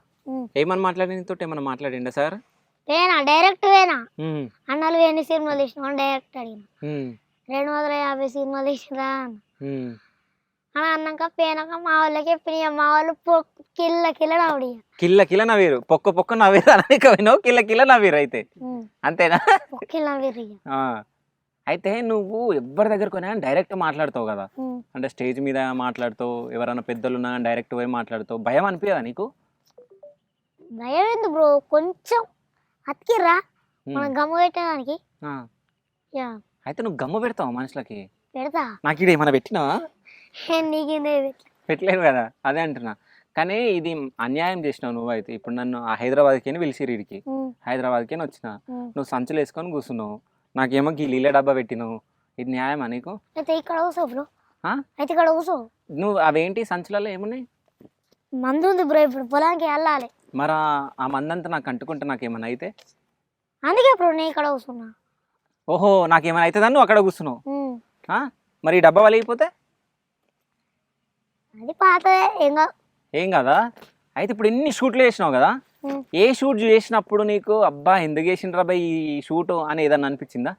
ఏమని మాట్లాడి నీతో ఏమన్నా మాట్లాడిండా సార్? డైరెక్ట్ వేనా అన్నలు ఎన్ని సినిమాలు తీసినా డైరెక్ట్ అడిగిన 250 సినిమాలు తీసినా అని అన్నాక పోయినాక మా వాళ్ళకి చెప్పిన మా వాళ్ళు కిల్ల కిల్ల నవ్వీరు. పొక్క నవ్వీరు అనవినో కిల్ల నవ్వీరు. అయితే అంతేనా? అయితే నువ్వు ఎవరి దగ్గరకు పోయినా డైరెక్ట్ మాట్లాడతావు కదా, అంటే స్టేజ్ మీద మాట్లాడుతావు, ఎవరైనా పెద్దలు ఉన్నా డైరెక్ట్ పోయి మాట్లాడుతావు. భయం అనిపించదా నీకు? భయం ఎందుకు బ్రో, కొంచెం అతికిర్రా మనం గమ్ము పెట్టడానికి. అయితే నువ్వు గమ్ము పెడతావు మనుషులకి? పెడతా. నాకు ఇది ఏమైనా పెట్టినావా? పెట్టలేదు కదా, అదే అంటున్నా. కానీ ఇది అన్యాయం చేసినావు నువ్వు. అయితే ఇప్పుడు నన్ను హైదరాబాద్కి పిలిచిరు, ఇడికి హైదరాబాద్కి వచ్చిన, నువ్వు సంచులు వేసుకొని కూర్చున్నావు, నాకేమో ఈ లీల డబ్బా పెట్టినావు. ఇది న్యాయమా నీకు? అయితే ఇక్కడ కూర్చో బ్రో. అయితే ఇక్కడ కూర్చో. నువ్వు అవేంటి సంచులలో ఏమున్నాయి? మందు ఉంది బ్రో, ఇప్పుడు పొలానికి వెళ్ళాలి. మరి ఆ మందంతా నాకు అంటుకుంటే నాకేమన్నా అయితే? అందుకే బ్రో నేను ఇక్కడ కూర్చున్నా. ఓహో, నాకేమైనా అవుతుందని నువ్వు అక్కడ కూర్చున్నావు. ఉమ్. ఆ? మరి ఈ డబ్బా వలిగిపోతే అది పాతదే ఏం కాదు. ఏం కదా. అయితే ఇప్పుడు ఎన్ని షూట్లు చేసినావు కదా, ఉమ్. ఏ షూట్ చేసినప్పుడు నీకు అబ్బా ఎందుకు చేసిండ్రా బై ఈ షూట్ అని ఏదన్నా అనిపించిందా?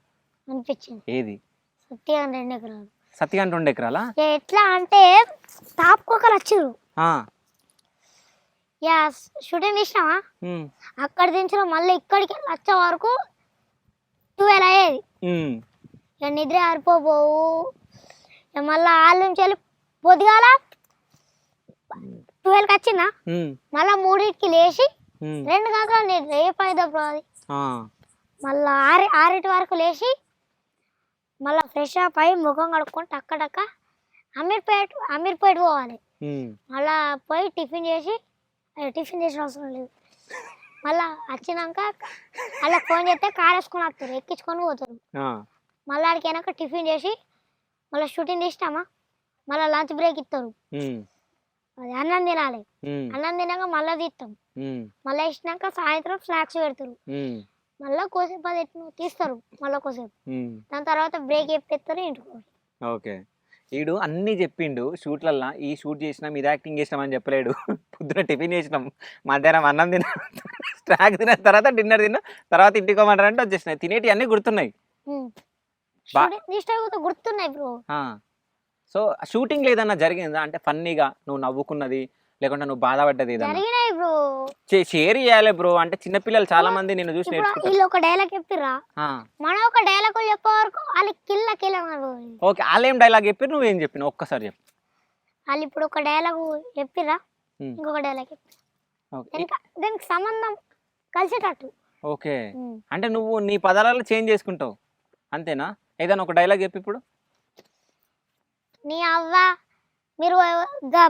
అనిపించింది. ఏది? సత్య 2 ఎకరాలు. సత్తిగాని 2 ఎకరాలా? ఎట్లా అంటే తాపుకోకలు వచ్చిర్రు. ఆ. యా షూటింగ్ తీసినావా, ఉమ్. అక్కడ దించిన మళ్ళీ ఇక్కడికి వచ్చే వరకు 12 అయ్యేది. ఉమ్. ఇక నిద్ర ఆరిపోబోవు. ఇక మళ్ళీ వాళ్ళ నుంచి వెళ్ళి పొద్దుగాల 12కి వచ్చిందా, ఉమ్. మళ్ళీ 3కి లేచి ఉమ్. 2 గంటల నిద్ర ఏ పైదా బ్రో అది. ఆ. మళ్ళీ 6 వరకు లేచి మళ్ళీ ఫ్రెష్ అప్ అయ్యి ముఖం కడుక్కొని టక్క అమీర్పేట పోవాలి. ఉమ్. మళ్ళీ పోయి టిఫిన్ చేసిన అవసరం లేదు. మళ్ళీ వచ్చినాక అలా ఫోన్ చేస్తే కార్ వేసుకొని వస్తారు, ఎక్కించుకొని పోతారు. ఆ. మళ్ళీ ఆడికి వెనక టిఫిన్ చేసి మళ్ళీ షూటింగ్ తీసినామా, మళ్ళీ లంచ్ బ్రేక్ ఇస్తారు. ఉమ్. అది అన్నం తినాలి. ఉమ్. అన్నం తినాక మళ్ళీ తీస్తాం. ఉమ్. మళ్ళీ ఇచ్చినాక సాయంత్రం స్నాక్స్ పెడతారు. ఉమ్. మళ్ళీ కోసేపు అది తీస్తారు, మళ్ళీ కోసేపు. ఉమ్. దాని తర్వాత బ్రేక్ చెప్పేస్తారు, ఇంటికి. ఓకే. వీడు అన్నీ చెప్పిండు షూట్లల్లో, ఈ షూట్ చేసినాం ఇది యాక్టింగ్ చేసినాం అని చెప్పలేడు. పొద్దున టిఫిన్ చేసినాం, మధ్యాహ్నం అన్నం తిన్నాం, స్నాక్ తిన్న తర్వాత డిన్నర్ తిన్నా, తర్వాత ఇంటికి పోమంటారంటే వచ్చేసినాయి. తినేటి అన్నీ గుర్తున్నాయి. గుర్తున్నాయి బ్రో. సో షూటింగ్ ఏదన్నా జరిగిందా అంటే ఫన్నీగా నువ్వు నవ్వుకున్నది, లేకుంటే నువ్వు బాధపడ్డది ఏదన్నా? జరిగినాయి బ్రో. షేర్ చేయాలి బ్రో, అంటే చిన్నపిల్లలు చాలా మంది నిన్ను చూసి ఇప్పుడు నేర్చుకుంటారు. వీళ్ళు ఒక డైలాగ్ చెప్పిర్రా, మనం ఒక డైలాగ్ చెప్పే వరకు వాళ్ళు కిల్ల ఓకే, వాళ్ళేం డైలాగ్ చెప్పారు, నువ్వేం చెప్పినావు ఒక్కసారి చెప్పు. వాళ్ళు ఇప్పుడు ఒక డైలాగ్ చెప్పిర్రా, ఇంకొక డైలాగ్ చెప్పి దానికి సంబంధం కలిసేటట్టు. ఓకే, అంటే నువ్వు నీ పదాలలో చేంజ్ చేసుకుంటావు అంతేనా? ఏదైనా ఒక డైలాగ్ చెప్పి ఇప్పుడు. నీ అవ్వ మీరు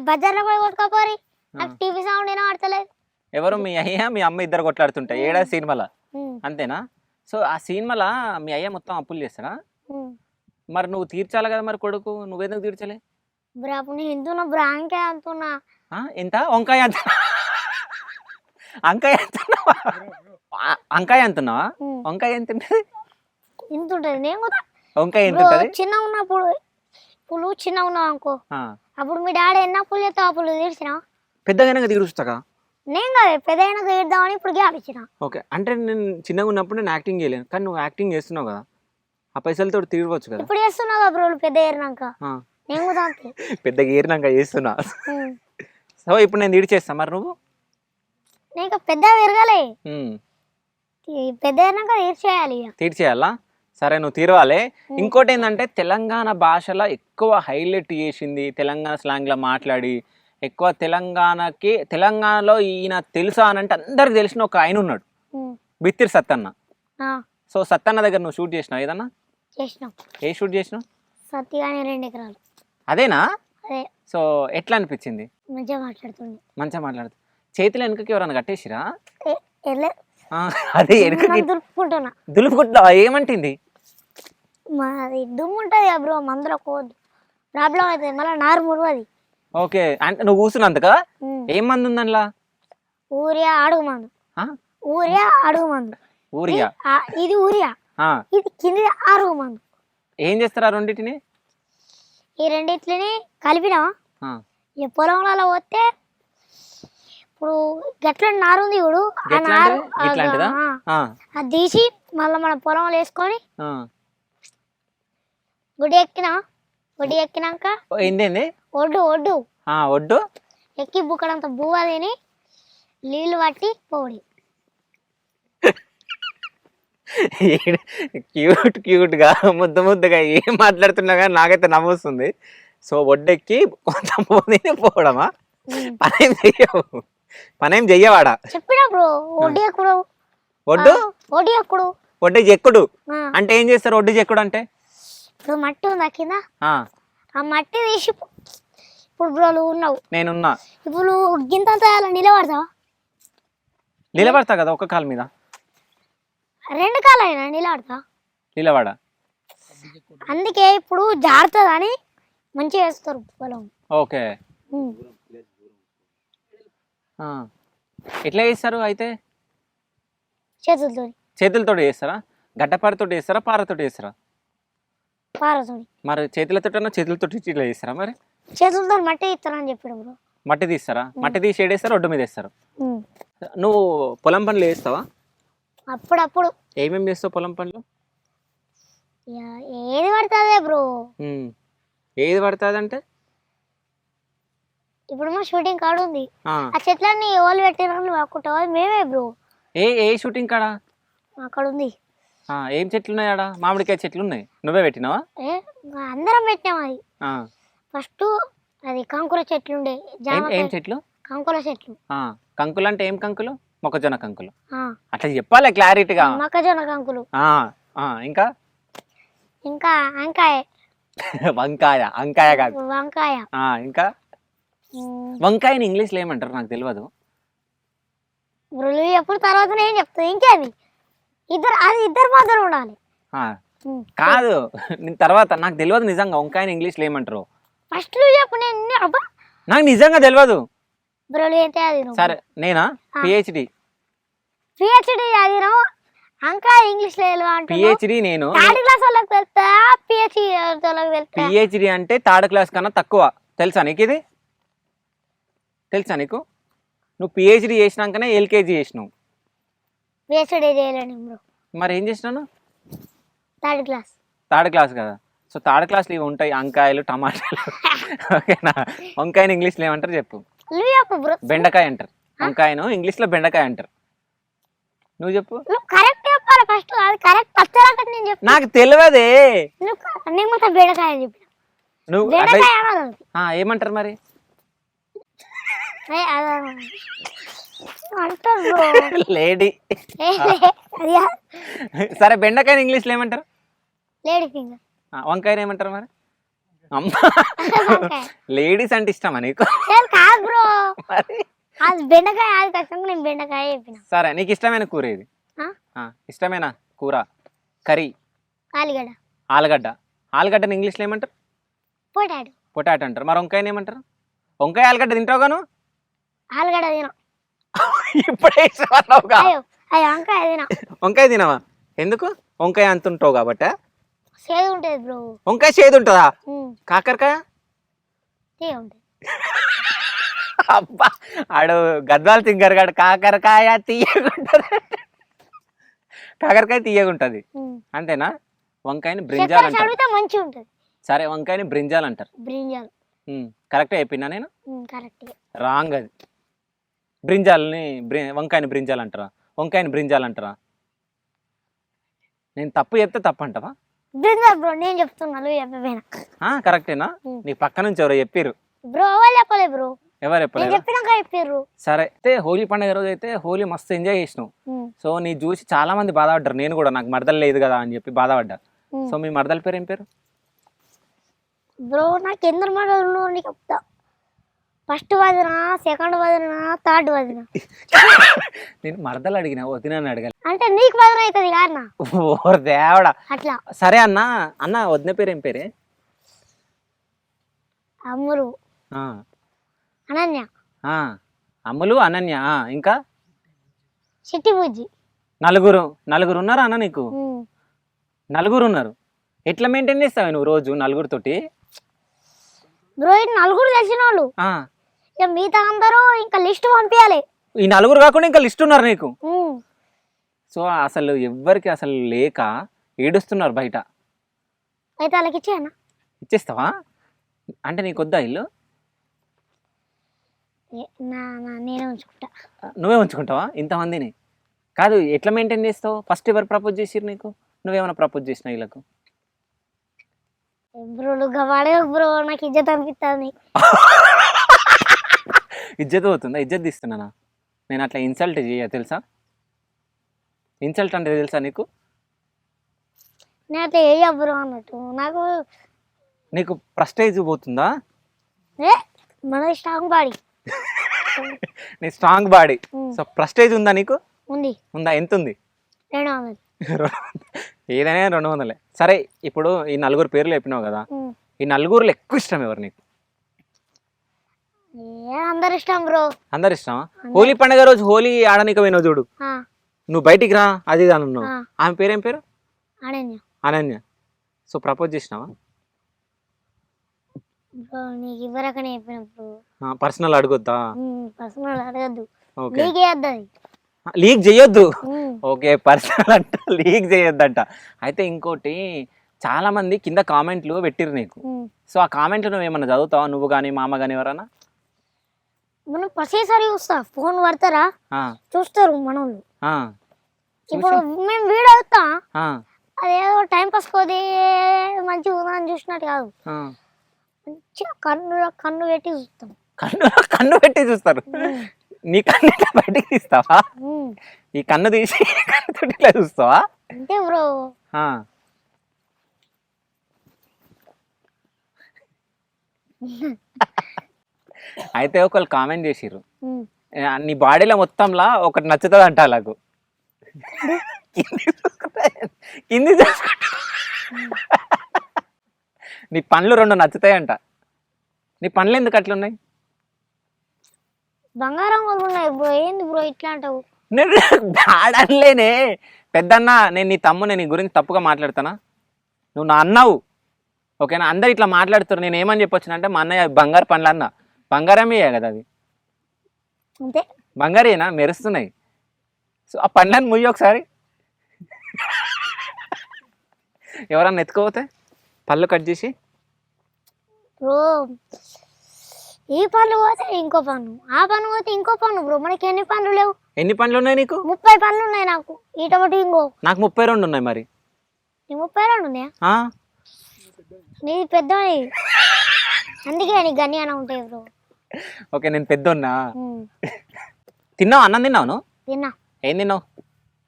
బజార్లో పోయి కొట్టుకోపోరి, నాకు టీవీ సౌండ్ అయినా ఆడతలేదు. ఎవరు? మీ అయ్య మీ అమ్మ ఇద్దరు కొట్లాడుతుంటాయి ఏడా సినిమాలో, అంతేనా? సో ఆ సినిమాలో మీ అయ్య మొత్తం అప్పులు చేస్తాడా? మరి నువ్వు తీర్చాలి కదా మరి కొడుకు, నువ్వెందుకు తీర్చలే? ఎంతున్నా బ్రాంకాయ అంటున్నా. ఎంత? వంకాయ అంత? అంకాయ అంటున్నావా? వంకాయ అంటున్నావా? వంకాయ ఎంత ఉంటుంది? ఇంత ఉంటుంది. నేను కూడా వంకాయ ఎంత ఉంటుంది? చిన్న ఉన్నప్పుడు పులు చిన్న ఉన్నావు అనుకో, అప్పుడు మీ డాడీ ఎన్ని అప్పులు చేస్తావు, అప్పులు తీర్చినా? పెద్దగా తీరుస్తా నేను కదా పెద్దగా తీర్దామని ఇప్పుడు గ్యాప్ ఇచ్చిన. ఓకే, అంటే నేను చిన్నగా ఉన్నప్పుడు నేను యాక్టింగ్ చేయలేను, కానీ నువ్వు యాక్టింగ్ చేస్తున్నావు కదా, ఆ పైసలతో తీరవచ్చు కదా. ఇప్పుడు చేస్తున్నావు బ్రో, పెద్ద ఏరినాక. నేను కూడా పెద్దగా ఏరినాక చేస్తున్నా. సో ఇప్పుడు నేను తీర్చేస్తా, మరి నువ్వు? నేను పెద్ద పెరగాలి, పెద్ద ఏరినాక తీర్చేయాలా? సరే, నువ్వు తీరవాలి. ఇంకోటి ఏంటంటే తెలంగాణ భాషలో ఎక్కువ హైలైట్ చేసింది, తెలంగాణ స్లాంగ్లో మాట్లాడి ఎక్కువ తెలంగాణలో ఈయన తెలుసా అని అంటే అందరికి తెలిసిన ఒక ఆయన ఉన్నాడు, బిత్తిరి సత్తన్న. సో సత్తన్న దగ్గర నువ్వు షూట్ చేసినావు ఏదన్నా? చేసినావు. ఏ షూట్ చేసినావు? సత్తిగాని 2 ఎకరాలు. అదేనా? అదే. సో ఎట్లా అనిపించింది? మంచిగా మాట్లాడుతుంది. చేతిలో వెనుకకి ఎవరన్నా కట్టేసిరా? అదే దులుపుకుంటున్నా. ఏమంటుంది? మాది దుమ్ము ఉంటుంది బ్రో, మందులో పోదు, ప్రాబ్లం అవుతుంది, మళ్ళీ నారు మురువది. ఓకే, అంటే నువ్వు కూర్చున్నందుకా? ఏం మంది ఉంది అందులో? ఊరియా అడుగు మందు. ఊరియా? ఇది ఊరియా, ఇది కింది అడుగు మందు. ఏం చేస్తారా రెండింటిని? ఈ రెండింటిని కలిపినా పొలంలో పోతే ఇప్పుడు గట్ల నారు ఉంది చూడు, ఆ నారు అది తీసి మళ్ళీ మన పొలంలో వేసుకొని గుడి ఎక్కినాక ఏంటి ఒడ్డు ఎక్కి బుక్కడంత బువ్వ తిని నీళ్లు పట్టి పోడి. క్యూట్ గా ముద్దగా ఏం మాట్లాడుతున్నా కానీ నాకైతే నవ్వొస్తుంది. సో ఒడ్డెక్కి కొంత పోవడమా? పనేం చెయ్యవాడా? చెప్పినా బ్రో, ఒడ్డు చెక్కుడు అంటే ఏం చేస్తారు? ఒడ్డు చెక్కుడు అంటే ఇప్పుడు మట్టి ఉందా కింద, ఆ మట్టి తీసి ఇప్పుడు బ్రో నువ్వు ఉన్నావు, నేనున్నా, ఇప్పుడు నువ్వు గింత నిలబడతా కదా ఒక కాలు మీద, 2 కాలైనా నిలబడా. అందుకే ఇప్పుడు జారుతుందని మంచిగా వేస్తారు పొలం. ఓకే, ఎట్లా చేస్తారు అయితే? చేతులతో. చేతులతో చేస్తారా? గడ్డపారతో చేస్తారా? పారతో చేస్తారా? పారతో. మరి చేతులతో ఇట్లా చేస్తారా? మరి చేతులతో మట్టి ఇస్తారని చెప్పాడు బ్రో. మట్టి తీస్తారా? మట్టి తీసి ఏడేస్తారు, ఒడ్డు మీద వేస్తారు. నువ్వు పొలం పనులు చేస్తావా? అప్పుడప్పుడు. ఏమేమి చేస్తావు పొలం పనులు? ఏది పడుతుందే బ్రో. ఏది పడుతుంది అంటే ఇప్పుడు మా షూటింగ్ కాడ ఉంది, ఆ ఆ చెట్లన్నీ ఎవరు పెట్టిన వాక్కుంటావా మేమే బ్రో. ఏ షూటింగ్ కాడా? అక్కడ ఉంది. ఏం చెట్లు ఉన్నాయి ఆడ? మామిడికాయ చెట్లు ఉన్నాయి, నువ్వే పెట్టినావా? అందరం పెట్టినాం. అది ఆ, ఫస్ట్ అది కంకుల చెట్లు ఉండే. ఏం చెట్లు? కంకుల చెట్లు. కంకులు అంటే ఏం కంకులు? మొక్కజొన్న కంకులు. ఆ, అట్లా చెప్పాలి క్లారిటీగా. మొక్కజొన్న కంకులు. ఇంకా ఇంకా వంకాయ. వంకాయ కాదు, వంకాయ. ఇంకా వంకాయని ఇంగ్లీష్లో ఏమంటారు నాకు తెలియదు. ఎప్పుడు తర్వాత నేను చెప్తా. ఇంకేది ఇద్దరు మాత్రం ఉండాలి. కాదు, నేను తర్వాత నాకు తెలియదు నిజంగా వంకాయని ఇంగ్లీష్లో ఏమంటారు. ఫస్ట్ చెప్పు. నేను నాకు నిజంగా తెలియదు. బ్రోలు అయితే అది సరే, నేనా పిహెచ్డి అది వంకాయ ఇంగ్లీష్ లో పిహెచ్డి. నేను క్లాస్ వాళ్ళకి తెలుస్తా, పిహెచ్డి వాళ్ళకి తెలుస్తా. పిహెచ్డి అంటే థర్డ్ క్లాస్ కన్నా తక్కువ. తెలుసా నీకు ఇది? తెలుసా నీకు? నువ్వు పిహెచ్డి చేసినాకనే ఎల్కేజీ చేసినావు. పిహెచ్డి చేయలేను బ్రో. మరి ఏం చేసినాను? థర్డ్ క్లాస్ కదా. సో థర్డ్ క్లాస్లో ఇవి ఉంటాయి, వంకాయలు, టమాటాలు. ఓకేనా? వంకాయని ఇంగ్లీష్లో ఏమంటారు చెప్పు. బెండకాయ అంటారు. వంకాయను ఇంగ్లీష్లో బెండకాయ అంటారు. నువ్వు చెప్పు. కరెక్ట్ చెప్పాలి ఫస్ట్. అది కరెక్ట్ వచ్చాక నేను చెప్పు. నాకు తెలియదే. నేను మొత్తం బెండకాయ అని చెప్పిన. నువ్వు ఏమంటారు మరి? లేడీ. సరే, బెండకాయ ఇంగ్లీష్లో ఏమంటారు? Lady finger. వంకాయ ఏమంటారు మరి? లేడీస్ అంటే ఇష్టమా నీకు? కాదు బ్రో, అది బెండకాయ. అది కష్టంగా నేను బెండకాయ చెప్పిన. సరే, నీకు ఇష్టమైన కూర ఏది? ఇష్టమైన కూర కర్రీ? ఆలుగడ్డని ఇంగ్లీష్లో ఏమంటారు? పొటాటో అంటారు. మరి వంకాయని ఏమంటారు? వంకాయ ఆలుగడ్డ తింటావు గాను? ఆలుగడ్డ తిన. ఇప్పుడే వంకాయ తినవా? ఎందుకు? వంకాయ అంత ఉంటావు కాబట్టి. చేదు ఉంటుంది బ్రో. వంకాయ చేదు ఉంటుందా? కాకరకాయ అబ్బా, ఆడు గద్వాలు తింగారు కాడు. కాకరకాయ తీయగుంటది. కాకరకాయ తీయగుంటది అంతేనా? వంకాయని బ్రింజాల్ అంటారు. మంచిగా ఉంటది. సరే, వంకాయని బ్రింజాల్ అంటారు. కరెక్టే చెప్పినా నేను? రాంగ్. అది బ్రింజాల్ని వంకాయని బ్రింజాల్ అంటారా? వంకాయని బ్రింజాల్ అంటారా? నేను తప్పు చెప్తే తప్పు అంటావా? నేను చెప్తున్నా. కరెక్టేనా? నీ పక్క నుంచి ఎవరో చెప్పారు. ఎవరు చెప్పలేదు. సరే, అయితే హోలీ పండుగ రోజు అయితే హోలీ మస్తు ఎంజాయ్ చేసినావు. సో నీ చూసి చాలా మంది బాధపడ్డారు. నేను కూడా, నాకు మరదలు లేదు కదా అని చెప్పి బాధపడ్డా. సో మీ మరదల పేరు ఏం పేరు? బ్రో నాకు ఎందరు మరదలు నీకు చెప్తా. ఫస్ట్ వదిన, సెకండ్ వదిన, థర్డ్ వదిన. నేను మరదలు అడిగినా, వదిన అడగాలి అంటే నీకు వదిన అవుతుంది కాదన్నా. ఓ దేవుడా. అట్లా. సరే అన్న వదిన పేరు ఏం పేరే? అమ్ములు, అనన్య. అమ్ములు, అనన్య. ఇంకా చిట్టి బుజ్జి. నలుగురు ఉన్నారా అన్న నీకు? నలుగురు ఉన్నారు. ఎట్లా మెయింటైన్ చేస్తావు నువ్వు రోజు నలుగురితోటి? బ్రో, నలుగురు తెలిసిన వాళ్ళు. మిగతా అందరూ ఇంకా లిస్ట్ పంపించాలి. ఈ నలుగురు కాకుండా ఇంకా లిస్ట్ ఉన్నారు నీకు? సో అసలు ఎవ్వరికి అసలు లేక ఏడుస్తున్నారు బయట. అయితే వాళ్ళకి ఇచ్చేస్తావా? అంటే నీకు వద్దా ఇల్లు? నేనే ఉంచుకుంటా. నువ్వే ఉంచుకుంటావా ఇంతమందిని? కాదు, ఎట్లా మెయింటైన్ చేస్తావు? ఫస్ట్ ఎవరు ప్రపోజ్ చేసిరు నీకు? నువ్వేమైనా ప్రపోజ్ చేసినా వీళ్ళకు? బ్రో నాకు ఇజ్జత్ అనిపిస్తుంది. ఇజ్జత్ అవుతుందా? ఇజ్జత్ తీస్తున్నానా? నేను అట్లా ఇన్సల్ట్ చేయ తెలుసా? ఇన్సల్ట్ అంటే తెలుసా నీకు? నేను అట్లా ఏ బ్రో అన్నట్టు. నీకు ప్రెస్టేజ్ పోతుందా? మన స్ట్రాంగ్ బాడీ. నీ స్ట్రాంగ్ బాడీ. సో ప్రెస్టేజ్ ఉందా నీకు? ఉందా? ఎంత ఉంది? 200. ఏదైనా 200. సరే, ఇప్పుడు ఈ నలుగురు పేర్లు చెప్పినావు కదా, ఈ నలుగురులో ఎక్కువ ఇష్టం ఎవరు నీకు? అందరు ఇష్టం బ్రో. అందరు ఇష్టమా? హోలీ పండుగ రోజు హోలీ ఆడనిక పోయినావు చూడు, నువ్వు బయటికి రా అది ఇది అని ఉన్నావు. ఆమె పేరేం పేరు? అనన్య. అనన్య. సో ప్రపోజ్ చేసినావా? బ్రో నీకు ఇవ్వరకనే చెప్పిన బ్రో. పర్సనల్ అడగొద్దా? పర్సనల్ అడగద్దు, ఓకే. లీక్ చేయొద్దు అది. లీక్ చేయొద్దు. ఓకే, పర్సనల్ అంట, లీక్ చేయొద్దంట. అయితే ఇంకోటి, చాలా మంది కింద కామెంట్లు పెట్టిరు నీకు. సో ఆ కామెంట్లు నువ్వు ఏమన్నా చదువుతావా, నువ్వు కానీ మా అమ్మ కానీ ఎవరన్నా? మనం ప్రతిసారి చూస్తా, ఫోన్ పడతారా చూస్తారు మనోళ్ళు. ఇప్పుడు మేము వీడియో అవుతా, అదేదో టైం పాస్ కోది మంచిగా ఉందని చూసినట్టు కాదు, మంచిగా కన్ను పెట్టి చూస్తాం. కన్ను పెట్టి చూస్తారు? నీ కన్ను ఇట్లా బయటికి తీస్తావా? ఈ కన్ను తీసి కన్నుతో ఇట్లా చూస్తావా? అంటే బ్రో అయితే ఒకళ్ళు కామెంట్ చేసిర్రు, నీ బాడీలో మొత్తంలా ఒకటి నచ్చుతుంది అంట అలాగూ. కింది చూసుకుంటా నీ పండ్లు 2 నచ్చుతాయంట. నీ పండ్లు ఎందుకు అట్లున్నాయి? బంగారం వాళ్ళు ఉన్నాయి బ్రో. ఏంది బ్రో ఇట్లా అంటావు? నేను బాడలేనే పెద్దన్న, నేను నీ తమ్ముని, నీ గురించి తప్పుగా మాట్లాడతానా? నువ్వు నా అన్నావు, ఓకేనా? అందరు ఇట్లా మాట్లాడుతారు. నేను ఏమని చెప్పొచ్చునంటే, మా అన్నయ్య బంగారు పండ్లు అన్న, బంగారమే కదా అది, అంతే బంగారేనా, మెరుస్తున్నాయి. సో ఆ పండ్లను ముయ్యి ఒకసారి. ఎవరన్నా ఎత్తుకోపోతే పళ్ళు కట్ చేసి. బ్రో ఈ పనులు పోతే ఇంకో పన్ను, ఆ పన్ను పోతే ఇంకో పన్ను బ్రో. మనకి ఎన్ని పనులు లేవు? ఎన్ని పండ్లు ఉన్నాయి నీకు? 30 పనులు ఉన్నాయి నాకు. ఇటొకటి ఇంకో. నాకు 32 ఉన్నాయి. మరి నీ 32 ఉన్నాయా? నీది పెద్దోని, అందుకే నీకు గన్యాన ఉంటాయి బ్రో. ఓకే, నేను పెద్దోన్నా. తిన్నావు? అన్నం తిన్నావు నువ్వు? తిన్నా. ఏం తిన్నావు?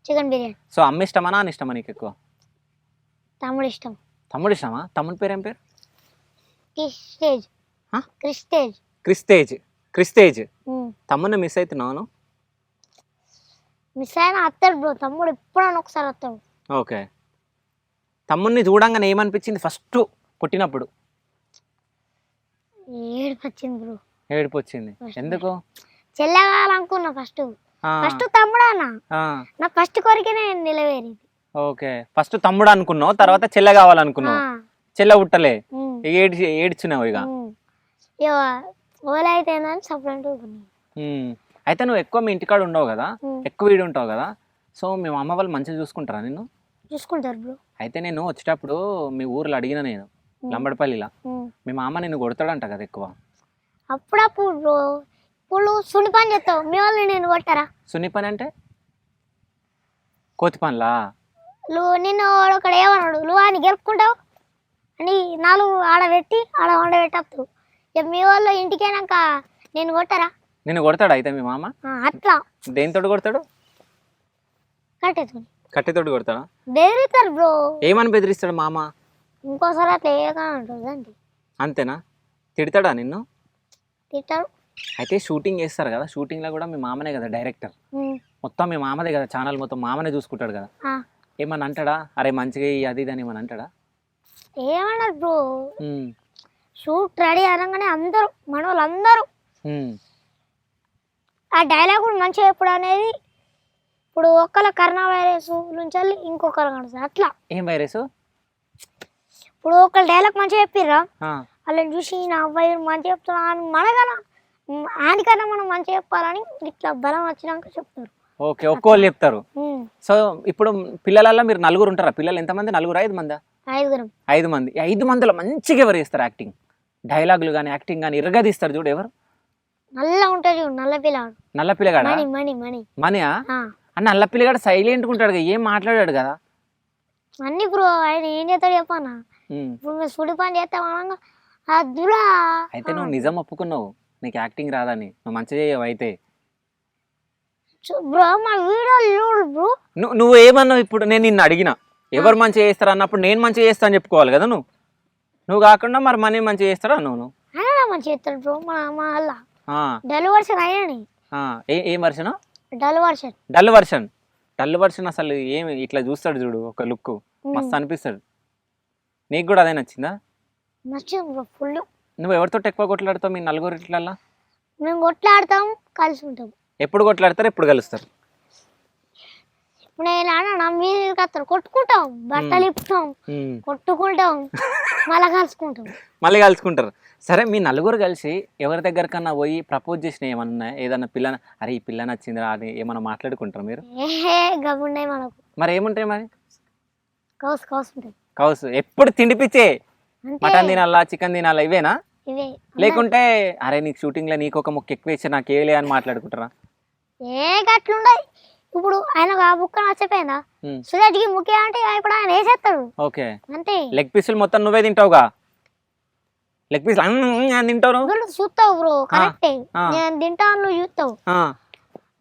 చికెన్ బిర్యానీ. సో అమ్మ ఇష్టమా, నాన్న ఇష్టమా నీకు ఎక్కువ? తమ్ముడు ఇష్టం. తమ్ముడు ఇష్టమా? తమ్ముడి పేరు ఏం పేరు? క్రిస్టేజ్. క్రిస్టేజ్. క్రిస్తేజ్. క్రిస్తేజ్. తమ్ముడిని మిస్ అవుతున్నావు? మిస్ అయినా వస్తాడు బ్రో. తమ్ముడు ఎప్పుడన్నా ఒకసారి వస్తాడు. ఓకే. తమ్ముడిని చూడంగానే ఏమనిపించింది ఫస్ట్ పుట్టినప్పుడు? ఏడుపు వచ్చింది బ్రో. ఏడుపు వచ్చింది. ఎందుకు? చెల్లెగాలనుకున్నా ఫస్ట్. ఫస్ట్ తమ్ముడు అన్న, నా ఫస్ట్ కోరికనే నిలవేరింది. ఓకే, ఫస్ట్ తమ్ముడు అనుకున్నావు, తర్వాత చెల్లె కావాలనుకున్నావు. చెల్లె పుట్టలే, ఏడ్చినావు ఇక. ఓలైతే సపరేట్. అయితే నువ్వు ఎక్కువ మీ ఇంటికాడ ఉండవు కదా, ఎక్కువ వీడి ఉంటావు కదా, సో మీ అమ్మ వాళ్ళు మంచిగా చూసుకుంటారా నిన్ను? చూసుకుంటారు బ్రో. అయితే నేను వచ్చేటప్పుడు మీ ఊర్లో అడిగిన, నేను లంబడపల్లిలా, మీ మామ నిన్ను కొడతాడంట కదా ఎక్కువ? అప్పుడప్పుడు బ్రో. ఇప్పుడు సున్ని పని చేస్తావు, మీ వాళ్ళు నేను కొట్టారా? సున్ని పని అంటే కోతి పనులా? నిన్ను ఒకడు ఏమన్నాడు, నువ్వు అని గెలుపుకుంటావు అని 4 ఆడబెట్టి ఆడ వండబెట్టప్పుడు ఇక మీ వాళ్ళు ఇంటికైనాక నేను కొట్టారా? నిన్ను కొడతాడు అయితే మీ మామ? అట్లా. దేనితోటి కొడతాడు? కట్టేతో. కట్టెతోటి కొడతాడా? బెదిరిస్తారు బ్రో. ఏమని బెదిరిస్తాడు మామ? ఇంకోసారి అట్లా ఏకంటే అంతే. అంతేనా? తిడతాడా నిన్ను? తిట్టాడు. అయితే షూటింగ్ చేస్తారు కదా, షూటింగ్లో కూడా మీ మామనే కదా డైరెక్టర్, మొత్తం మీ మామదే కదా, ఛానల్ మొత్తం మామనే చూసుకుంటాడు కదా. ఏమన్నా అంటాడా, అరే మంచిగా అది ఇది అని ఏమన్నా అంటాడా? ఏమన్నారు బ్రో, షూట్ రెడీ అనగానే అందరూ మన వాళ్ళందరూ ఆ డైలాగ్ మంచిగా ఎప్పుడు అనేది, ఇప్పుడు ఒక్కళ్ళ కరోనా వైరస్ నుంచి ఇంకొకరు కనిపిస్తారు అట్లా. ఏం వైరస్? ఇప్పుడు ఒకళ్ళు డైలాగ్ మంచిగా చెప్పిర్రా, వాళ్ళని చూసి నా అబ్బాయి మంచిగా చెప్తున్నా అని మనకన్నా ఆయనకన్నా మనం మంచిగా చెప్పాలని ఇట్లా బలం వచ్చినాక చెప్తారు. ఓకే, ఒక్కోళ్ళు చెప్తారు. సో ఇప్పుడు పిల్లలల్లో మీరు 4 ఉంటారా? పిల్లలు ఎంతమంది? 4, 5 మందా? 5 మంది. 5 మందిలో మంచిగా ఎవరు చేస్తారు యాక్టింగ్? డైలాగులు కానీ యాక్టింగ్ కానీ ఇరగదీస్తారు చూడు, ఎవరు? నల్ల ఉంటాడు చూడు, నల్ల పిల్లగాడు. నల్ల పిల్లగాడా? మనయా? అన్న నల్ల పిల్లగాడు సైలెంట్గా ఉంటాడు, ఏం మాట్లాడాడు కదా అన్ని బ్రో. ఆయన ఏం చేస్తాడు చెప్పానా, ఇప్పుడు మేము సుడి పని చేస్తామనగా అద్దురా. అయితే నువ్వు నిజం ఒప్పుకున్నావు నీకు యాక్టింగ్ రాదని, నువ్వు మంచిగా చేయవు అయితే బ్రో. మా వీడియో బ్రో. నువ్వు ఏమన్నావు ఇప్పుడు? నేను నిన్ను అడిగిన ఎవరు మంచిగా చేస్తారు అన్నప్పుడు నేను మంచిగా చేస్తా అని చెప్పుకోవాలి కదా నువ్వు కాకుండా మరి మనీ మంచిగా చేస్తారా నువ్వు? ఆయన మంచిగా చేస్తాడు బ్రో. మా అల్ల డల్ వర్షన్ అయినని. ఏం version? Dull version. Dull version అసలు ఏమి ఇట్లా చూస్తాడు చూడు, ఒక లుక్ మస్తు అనిపిస్తాడు. నీకు కూడా అదే నచ్చిందా? నచ్చింది బ్రో ఫుల్. నువ్వు ఎవరితో ఎక్కువ కొట్లాడుతావు మీ 4 ఇట్లల్లా? మేము కొట్లాడతాం కలిసి ఉంటాం. ఎప్పుడు కొట్లాడతారు, ఎప్పుడు కలుస్తారు? ఇప్పుడు నేను అన్న మీరు కత్తారు కొట్టుకుంటాం, బట్టలు ఇప్పుతాం, కొట్టుకుంటాం, మళ్ళా కలుసుకుంటాం. మళ్ళీ కలుసుకుంటారు. సరే, మీ నలుగురు కలిసి ఎవరి దగ్గరకన్నా పోయి ప్రపోజ్ చేసిన ఏమన్నా ఏదన్నా పిల్ల, అరే ఈ పిల్ల నచ్చిందిరా అని ఏమన్నా మాట్లాడుకుంటారు మీరు? ఏహే గబున్నాయి మనకు. మరి ఏముంటాయి మరి? కౌసు కౌసు ఉంటాయి. కౌసు ఎప్పుడు తిండిపిచ్చే, అంటే మటన్ తినాలా, చికెన్ తినాలా, ఇవేనా? ఇవే. లేకుంటే అరే నీకు షూటింగ్లో నీకు ఒక ముక్క ఎక్కువ ఇచ్చి నాకు ఏలే అని మాట్లాడుకుంటారా? ఏ గట్లుండయి. ఇప్పుడు ఆయన ఆ బుక్క నచ్చపోయిందా, సురేష్కి ముఖ్య అంటే ఇప్పుడు ఆయన వేసేస్తాడు. ఓకే, అంతే. లెగ్ పీసులు మొత్తం నువ్వే తింటావుగా? లెగ్ పీసులు అని తింటావు నువ్వు? చూస్తావు బ్రో, కరెక్టే. నేను తింటాను, నువ్వు చూస్తావు. ఆ.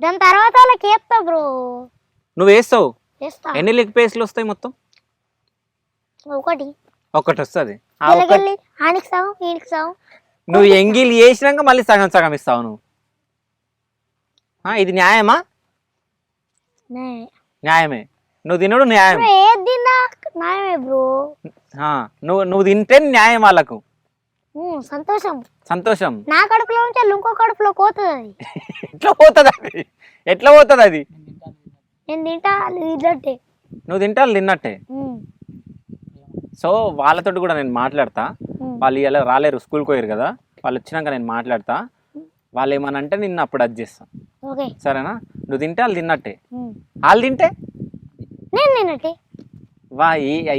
దాని తర్వాత వాళ్ళకి వేస్తావు బ్రో. నువ్వు వేస్తావు? వేస్తా. ఎన్ని లెగ్ పీసులు వస్తాయి మొత్తం? ఒకటి వస్తుంది. ఆనికి సగం, ఈయనకి సగం. నువ్వు ఎంగిల్ వేసినాక మళ్ళీ సగం సగం ఇస్తావు నువ్వు. ఇది న్యాయమా? న్యాయమే. నువ్వు తినడు న్యాయం. ఏది తిన్నా న్యాయమే బ్రో. నువ్వు తింటే న్యాయం వాళ్ళకు. సంతోషం. సంతోషం. నా కడుపులో నుంచి ఇంకో కడుపులో పోతుంది అది. ఎట్లా పోతుంది అది? ఎట్లా పోతుంది అది? నేను తింటా తిన్నట్టే. నువ్వు తింటా వాళ్ళు తిన్నట్టే. సో వాళ్ళతో కూడా నేను మాట్లాడతా. వాళ్ళు ఇలా రాలేరు, స్కూల్కి పోయారు కదా, వాళ్ళు వచ్చినాక నేను మాట్లాడతా. వాళ్ళు ఏమని అంటే నిన్ను అప్పుడు అది చేస్తా. సరేనా? నువ్వు తింటే వాళ్ళు తిన్నట్టే, వాళ్ళు తింటే నేను తిన్నట్టే. వా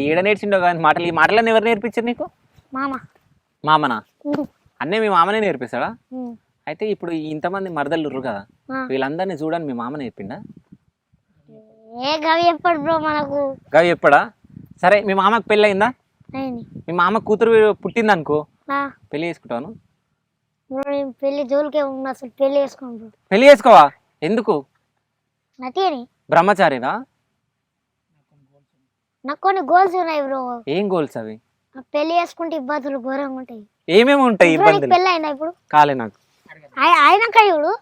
ఈడ నేర్చిండో కానీ మాటలు. ఈ మాటలన్నీ ఎవరు నేర్పించారు నీకు? మామనా? అన్నీ మీ మామనే నేర్పిస్తాడా? అయితే ఇప్పుడు ఇంతమంది మరదలు కదా, వీళ్ళందరినీ చూడని మీ మామ నేర్పిండా? గవి చెప్పాడు బ్రో మనకు. గవి చెప్పాడా? సరే, మీ మామకు పెళ్ళి అయిందా? మీ మామ కూతురు పుట్టింది అనుకో, పెళ్లి చేసుకుంటాను? పెళ్లి జోలికే ఉన్నా, అసలు పెళ్లి చేసుకోండి. పెళ్లి చేసుకోవా? ఎందుకు? నటిని బ్రహ్మచారినా? నాకు కొన్ని గోల్స్ ఉన్నాయి బ్రో. ఏం గోల్స్ అవి? పెళ్లి చేసుకుంటే ఇబ్బందులు ఘోరంగా ఉంటాయి. ఏమేమి ఉంటాయి ఇబ్బందులు? పెళ్ళి అయినా ఇప్పుడు కాలే నాకు. అయినాక ఇప్పుడు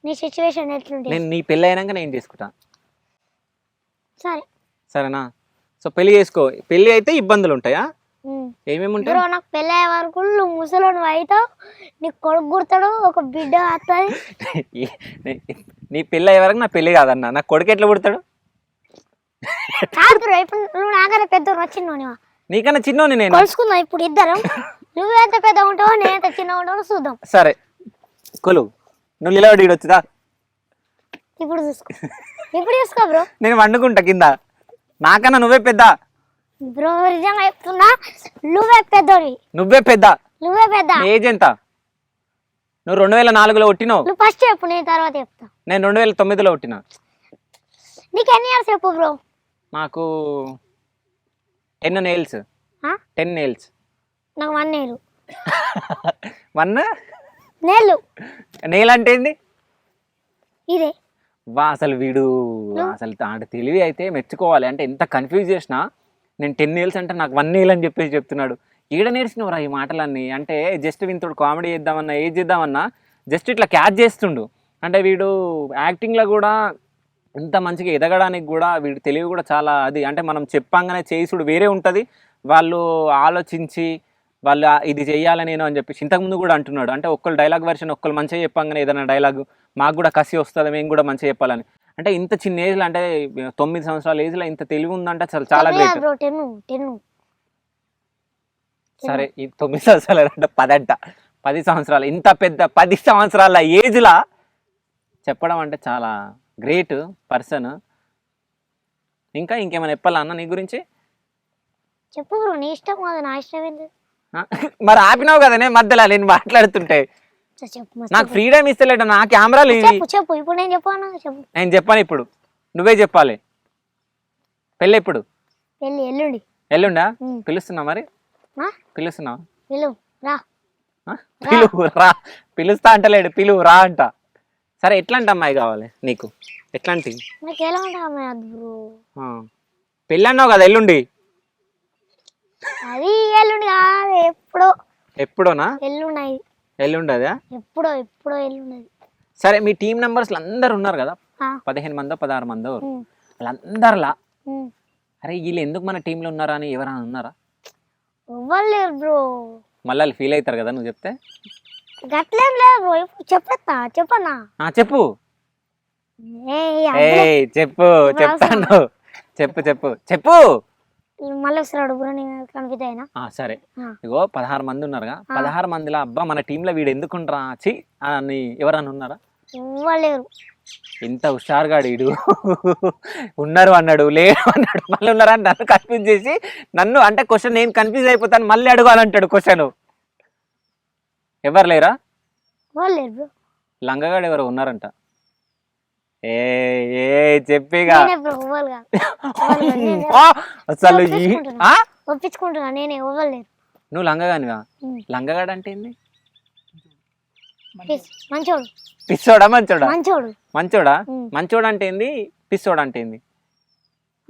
నీ సిచ్యువేషన్ ఎట్లుంటే నేను నీ పెళ్ళి అయినాక నేను చేసుకుంటా. సరే సరేనా? సో పెళ్లి చేసుకో. పెళ్లి అయితే ఇబ్బందులు ఉంటాయా? ఏమేమి ఉంటాయి? నాకు పెళ్ళి అయ్యే వరకు నువ్వు ముసలోడు అవుతావు, నీకు కొడుకు గుర్తాడు, ఒక బిడ్డ వస్తుంది. నీ పెళ్ళి అయ్యే వరకు నా పెళ్లి కాదన్నా, నా కొడుకు ఎట్లా పుడతాడు? కాదు, ఇప్పుడు నువ్వు నాకన్నా పెద్ద వచ్చిన నీకన్నా చిన్నోని నేను. కలుసుకుందాం ఇప్పుడు ఇద్దరం. నువ్వు ఎంత పెద్ద ఉంటావో నేను ఎంత చిన్న ఉంటావో చూద్దాం. సరే కొలు, నువ్వు నిలబడి వచ్చుదా? ఇప్పుడు చూసుకో, ఇప్పుడు చూసుకో బ్రో. నేను వండుకుంటా కింద. నాకన్నా నువ్వే పెద్ద బ్రో, నిజంగా చెప్తున్నా, నువ్వే పెద్దోడి. నువ్వే పెద్ద. నువ్వే పెద్ద. ఏజ్ ఎంత? నువ్వు 2004లో పుట్టినావు. నువ్వు ఫస్ట్ చెప్పు, నేను తర్వాత చెప్తా. నేను 2009లో పుట్టినా. నీకు ఎన్ని ఇయర్స్ చెప్పు బ్రో? నాకు 10 nails. 10 nails. నాకు 1 nail. 1 nail. nail అంటే ఏంది? ఇదే. వా, అసలు వీడు అసలు అంటే తెలివి అయితే మెచ్చుకోవాలి. అంటే ఎంత కన్ఫ్యూజ్ చేసినా నేను 10 nails అంటే నాకు 1 nail అని చెప్పేసి చెప్తున్నాడు. ఈడ నేర్చినవరా ఈ మాటలన్నీ? అంటే జస్ట్ వీంతోడు కామెడీ చేద్దామన్నా, ఏది చేద్దామన్నా జస్ట్ ఇట్లా క్యాచ్ చేస్తుండు. అంటే వీడు యాక్టింగ్లో కూడా ఇంత మంచిగా ఎదగడానికి కూడా వీడు తెలివి కూడా చాలా అది. అంటే మనం చెప్పంగానే చేసుడు వేరే ఉంటుంది. వాళ్ళు ఆలోచించి వాళ్ళు ఇది చెయ్యాలని నేను అని చెప్పేసి ఇంతకుముందు కూడా అంటున్నాడు. అంటే ఒక్కళ్ళు డైలాగ్ వెర్షన్ ఒక్కళ్ళు మంచిగా చెప్పంగానే ఏదైనా డైలాగ్ మాకు కూడా కసి వస్తుంది, మేము కూడా మంచిగా చెప్పాలని. అంటే ఇంత చిన్న ఏజ్లో, అంటే 9 సంవత్సరాల ఏజ్లో ఇంత తెలివి ఉందంటే అసలు చాలా గ్రేట్. సరే, ఈ 9 సంవత్సరాలు అంటే 10 అంట, 10 సంవత్సరాలు, ఇంత పెద్ద 10 సంవత్సరాల ఏజ్లా చెప్పడం అంటే చాలా గ్రేట్ పర్సన్. ఇంకా ఇంకేమైనా చెప్పాలా అన్న నీ గురించి? చెప్పు బ్రో, నీ ఇష్టం కాదు, నా ఇష్టం ఏంటి? మరి ఆపినావు కదా మధ్యలో నేను మాట్లాడుతుంటే. నాకు ఫ్రీడమ్ ఇస్తలేట నా కెమెరాలు. చెప్పు ఇప్పుడు, నేను చెప్పాను. చెప్పు. నేను చెప్పాను, ఇప్పుడు నువ్వే చెప్పాలి. పెళ్ళి ఎప్పుడు? పెళ్ళి ఎల్లుండి. ఎల్లుండా? పిలుస్తున్నా మరి? పిలుస్తున్నావా? పిలువు రా. పిలుస్తా అంటలేడు, పిలువు రా అంట. సరే, ఎట్లాంటి అమ్మాయి కావాలి నీకు? ఎట్లాంటి? పెళ్ళి అన్నావు కదా ఎల్లుండి. అది ఎల్లుండి కాదు, ఎప్పుడో. ఎప్పుడోనా? ఎల్లుండి. ఎల్లుండి అదా? ఎప్పుడో ఎప్పుడో ఎల్లుండి. సరే, మీ టీం మెంబర్స్ అందరు ఉన్నారు కదా, 15 మందో 16 మందో, వాళ్ళందరిలా అరే వీళ్ళు ఎందుకు మన టీంలో ఉన్నారా అని ఎవరైనా ఉన్నారా? ఇవ్వలేరు బ్రో. మళ్ళీ వాళ్ళు ఫీల్ అవుతారు కదా నువ్వు చెప్తే. గట్లేం లేదు బ్రో చెప్పన్నా చెప్పు చెప్పు చెప్తాను చెప్పు మళ్ళీ వస్తున్నాడు బ్రో నేను కనిపిస్తాయినా సరే ఇగో 16 మంది ఉన్నారుగా 16 మందిలో అబ్బా మన టీంలో వీడు ఎందుకుంటారా చి అని ఎవరన్నా ఉన్నారా? ఇవ్వలేరు. ఇంత హుషారుగా వీడు ఉన్నారు అన్నాడు లేరు అన్నాడు మళ్ళీ ఉన్నారా అని నన్ను కన్ఫ్యూజ్ చేసి నన్ను అంటే క్వశ్చన్ నేను కన్ఫ్యూజ్ అయిపోతాను మళ్ళీ అడగాలంటాడు క్వశ్చన్. ఎవరు లేరా? ఇవ్వలేరు బ్రో. లంగగాడు ఎవరు ఉన్నారంట. ఏ చెప్పిగా అసలు ఒప్పించుకుంటున్నా నేనే ఇవ్వలేరు. నువ్వు లంగగానివా? లంగగాడు అంటే ఏంది? మంచోడు. పిచ్చోడా మంచోడా? మంచోడు. మంచోడా మంచోడు అంటే ఏంది? పిచ్చోడు అంటే ఏంది?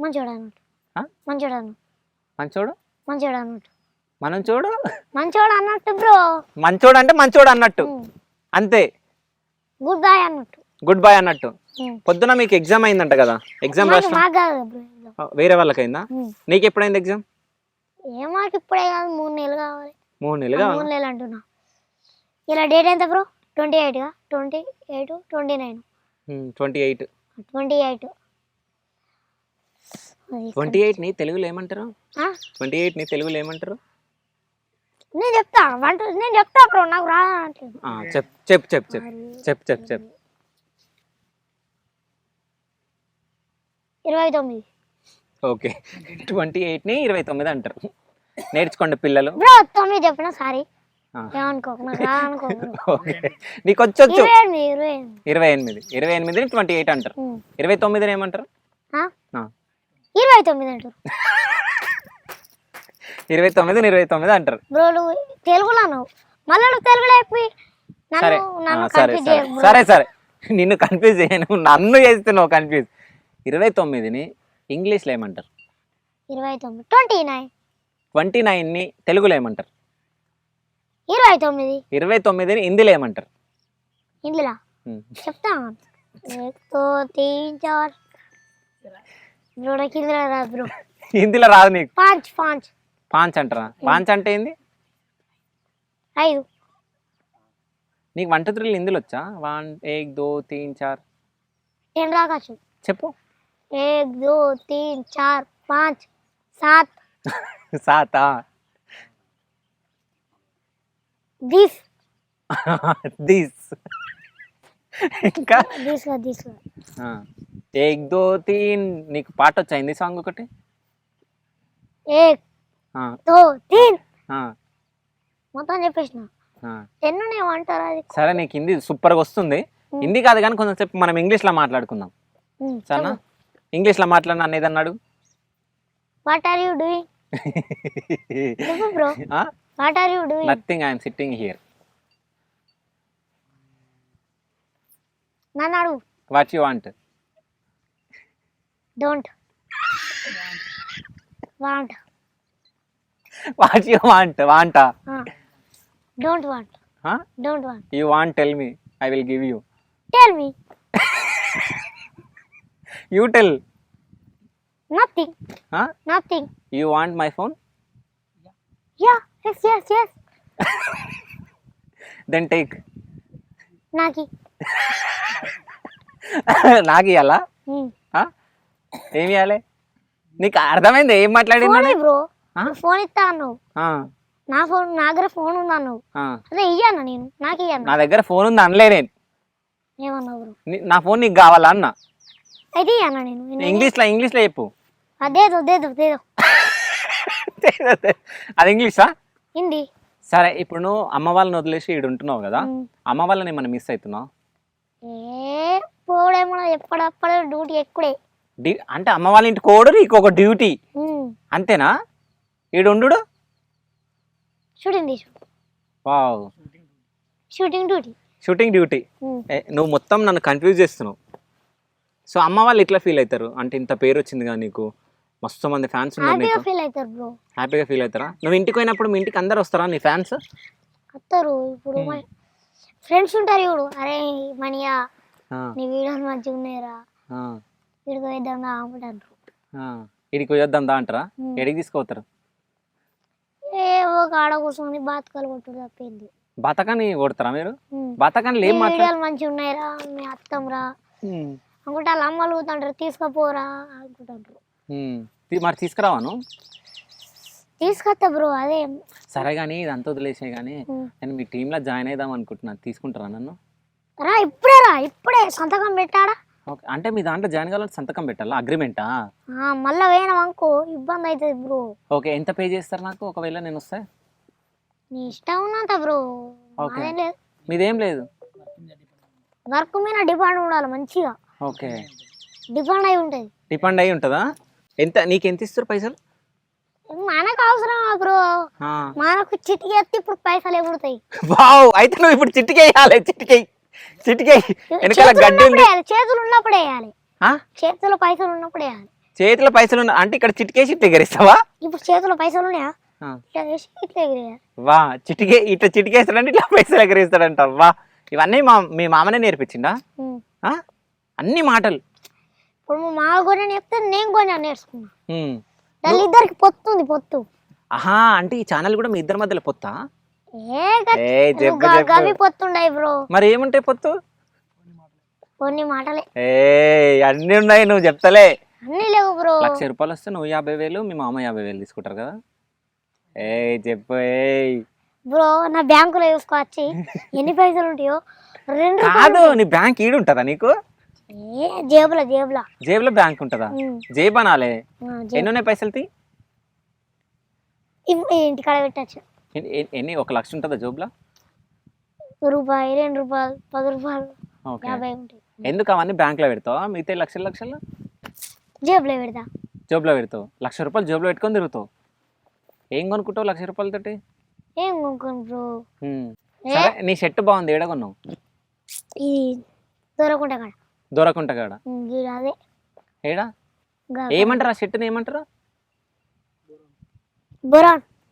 మంచోడు అన్నట్టు. మంచోడు అన్నట్టు. మంచోడు మంచోడు అన్నట్టు. మనం చూడు మంచోడు అన్నట్టు బ్రో. మంచోడు అంటే మంచోడు అన్నట్టు అంతే. గుడ్ బాయ్ అన్నట్టు. గుడ్ బాయ్ అన్నట్టు. పొద్దున మీకు ఎగ్జామ్ అయిందంట కదా? ఎగ్జామ్ రాసిన వేరే వాళ్ళకి అయిందా? నీకు ఎప్పుడైంది ఎగ్జామ్? మాకు ఇప్పుడే కాదు 3 నెలలు కావాలి. 3 నెలలు కావాలి. 3 నెలలు అంటున్నా. ఇలా డేట్ ఎంత బ్రో? 28 గా 28 29 28 28 ని తెలుగులో ఏమంటారు? 28 ని తెలుగులో ఏమంటారు? నేను చెప్తా బ్రో నాకు రాదంటే. చెప్పు 29. ఓకే 28 ని 29 అంటారు. నేర్చుకోండి పిల్లలు. బ్రో 9 చెప్పినా సారీ ఏమనుకో నాకు రాదనుకో. నీకు వచ్చొచ్చు. 28 ని 28 అంటారు. 29 ఏమంటారు? 29 అంటారు. 29 అంటారు. బ్రో నువ్వు తెలుగులో అన్నావు మళ్ళీ నువ్వు తెలుగులో చెప్పి సరే నిన్ను కన్ఫ్యూజ్ చేయను నన్ను చేస్తున్నావు కన్ఫ్యూజ్. 29ని ఇంగ్లీష్లో ఏమంటారు? 29 ని తెలుగులో ఏమంటారు? 29ని హిందీలో ఏమంటారు? హిందీలో చెప్తా. హిందీలో రాదు నీకు? పాంచ్ అంటారా? పాంచ్ అంటే ఏంది? 5. నీకు 1 2 3 హిందీలో వచ్చా? 1 1 2 3 4 10 రావచ్చు. చెప్పు. 1 2 3 4 5 7 7 దిస్ ఇంకా దిస్ 1 2 3 నీకు పాట వచ్చా హిందీ సాంగ్ ఒకటి? 1 2 3 మొత్తం చెప్పేసిన. 10 ఏమంటారు అది? సరే నీకు హిందీ సూపర్గా వస్తుంది. హిందీ కాదు కానీ కొంచెం సేపు మనం ఇంగ్లీష్లో మాట్లాడుకుందాం సరేనా? ఇంగ్లీష్లో మాట్లాడిన అన్న ఏదన్నాడు? What are you doing bro? What are you doing? Nothing, I am sitting here. నన్ను అడుగు. What you want? Don't want. What you want? వాంటా? Don't want. Don't want. You want tell me, I will give you. Tell me. You tell. Nothing. Nothing. You want my phone? Yeah. Yes. Then take. Naki. నాకు ఇవ్వాలా? ఏమి ఇవ్వాలి? నీకు అర్థమైంది ఏం మాట్లాడింది? Bro phone ఇస్తా అన్నావు. నా దగ్గర ఫోన్ ఉంది అన్నావు. అదే ఇయ్యాను నేను. నాకు ఇయ్యాను. నా దగ్గర ఫోన్ ఉంది అనలే నేను. ఏమన్నావు బ్రో? నా ఫోన్ నీకు కావాలా అన్న. అయితే ఇయ్యాను నేను. ఇంగ్లీష్లో చెప్పు. అదేదో అది ఇంగ్లీషా? హిందీ. సరే ఇప్పుడు నువ్వు అమ్మ వాళ్ళని వదిలేసి ఇక్కడ ఉంటున్నావు కదా, అమ్మ వాళ్ళని ఏమన్నా మిస్ అవుతున్నావు? పోవడేమో ఎప్పుడప్పుడు డ్యూటీ ఎక్కుడే. అంటే అమ్మ వాళ్ళ ఇంటి కోడు నీకు ఒక డ్యూటీ అంతేనా? ఈడు ఉండు షూటింగ్ డ్యూటీ. నువ్వు మొత్తం నన్ను కన్ఫ్యూజ్ చేస్తున్నావు. సో అమ్మ వాళ్ళు ఎట్లా ఫీల్ అవుతారు? అంటే ఇంత పేరు వచ్చింది కదా నీకు, మస్తు మంది ఫ్యాన్స్ ఉన్నారు. హ్యాపీగా ఫీల్ అవుతారా? నువ్వు ఇంటికి పోయినప్పుడు మీ ఇంటికి అందరు వస్తారా నీ ఫ్యాన్స్? వస్తారు. ఇప్పుడు ఫ్రెండ్స్ ఉంటారు ఇప్పుడు, అరే మనియా నీ వీడియోలు మంచిగా ఉన్నాయిరా, ఇడికి పోయిద్దాం అంటారు. ఇడికి పోయొద్దాం దా అంటారా? ఎడికి తీసుకుపోతారు? ఏవో కాడ కూర్చొని బాతకాలు కొట్టుడు తప్పింది. బతకని కొడతారా మీరు? బతకని ఏం మాట్లాడు వీడియోలు మంచిగా ఉన్నాయిరా, మీ అత్తంరా అనుకుంటే వాళ్ళ అమ్మలు ఊతంటారు, తీసుకుపోరా అనుకుంటారు. మరి తీసుకురావాను. తీసుకొస్తా బ్రో. అదే సరే కానీ ఇదంతా వదిలేసే కానీ నేను మీ టీంలో జాయిన్ అయిదాం అనుకుంటున్నాను, తీసుకుంటారా నన్ను? రా, ఇప్పుడే సంతకం పెట్టాడా? ఓకే, అంటే మీ దాంట్లో జాయిన్ కావాలంటే సంతకం పెట్టాలా? అగ్రిమెంటా? మళ్ళీ వేయడం అనుకో ఇబ్బంది అవుతుంది బ్రో. ఓకే, ఎంత పే చేస్తారు నాకు ఒకవేళ నేను వస్తే? నీ ఇష్టం ఉన్నంత బ్రో. ఓకే, అదేం లేదు, మీదేం లేదు. వర్క్ మీద డిపెండ్ ఉండాలి మంచిగా. ఓకే, డిపెండ్ అయి ఉంటుంది. డిపెండ్ అయి ఉంటుందా? నీకు ఎంత ఇస్తారు పైసలు? మనకు అవసరమా బ్రో? మనకు చిటికి ఎత్తి ఇప్పుడు పైసలు ఎగురుతాయి. వావ్, అయితే నువ్వు ఇప్పుడు చిటికేయాలి. చిటికేయి వెనకాల గడ్డి ఉంది. చేతులు ఉన్నప్పుడు వేయాలి. చేతుల్లో పైసలు ఉన్నప్పుడు వేయాలి. చేతిలో పైసలు అంటే ఇక్కడ చిటికేసి ఇట్లా ఎగరేస్తావా? ఇప్పుడు చేతిలో పైసలు ఉన్నాయా, ఇట్లా వేసి ఇట్లా ఎగిరేయాలి. వా, ఇట్లా చిటికేస్తాడంటే ఇట్లా పైసలు ఎగరేస్తాడంట. వా, ఇవన్నీ మీ మామనే నేర్పించిందా? అన్ని మాటలు. ఇప్పుడు మా మామ కొని చెప్తే నేను కొని నేర్చుకున్నా. వాళ్ళిద్దరికి పొత్తు. ఆహా, అంటే ఈ ఛానల్ కూడా మీ ఇద్దరి మధ్యలో పొత్తా? పొత్తుండయి బ్రో. మరి ఏముంటాయి పొత్తు? కొన్ని మాటలే. అన్ని ఉన్నాయి, నువ్వు చెప్తలే. అన్ని లేవు బ్రో. ₹1,00,000 వస్తే నువ్వు 50,000, మీ మామ 50,000 తీసుకుంటారు కదా? చెప్పు బ్రో. నా బ్యాంకులో చూసుకోవచ్చి ఎన్ని పైసలు ఉంటాయో. 2 కాదు, నీ బ్యాంక్ ఈడు ఉంటుందా నీకు? జేబులో బ్యాంక్ ఉంటుందా? జేబు అనాలే. ఎన్ని ఉన్నాయి పైసలు? ఇంటికాడ పెట్టచ్చు. ఎన్ని? 1,00,000 ఉంటుందా జోబులో? రూపాయి, 2 రూపాయలు, 10 రూపాయలు, 50 ఉంటాయి. ఎందుకు అవన్నీ బ్యాంక్ లో పెడతావా? మిగతా లక్షలు జేబులో పెడతా. జోబులో పెడతావు? ₹1,00,000 జోబులో పెట్టుకొని తిరుగుతావు. ఏం కొనుక్కుంటావు ₹1,00,000 తోటి? ఏం కొనుక్కోను బ్రో. సరే, నీ షర్ట్ బాగుంది, ఏడ కొన్నావు? దొరకుంట కాడ. అదే ఏడా? ఏమంటారా షర్ట్ని? ఏమంటారా?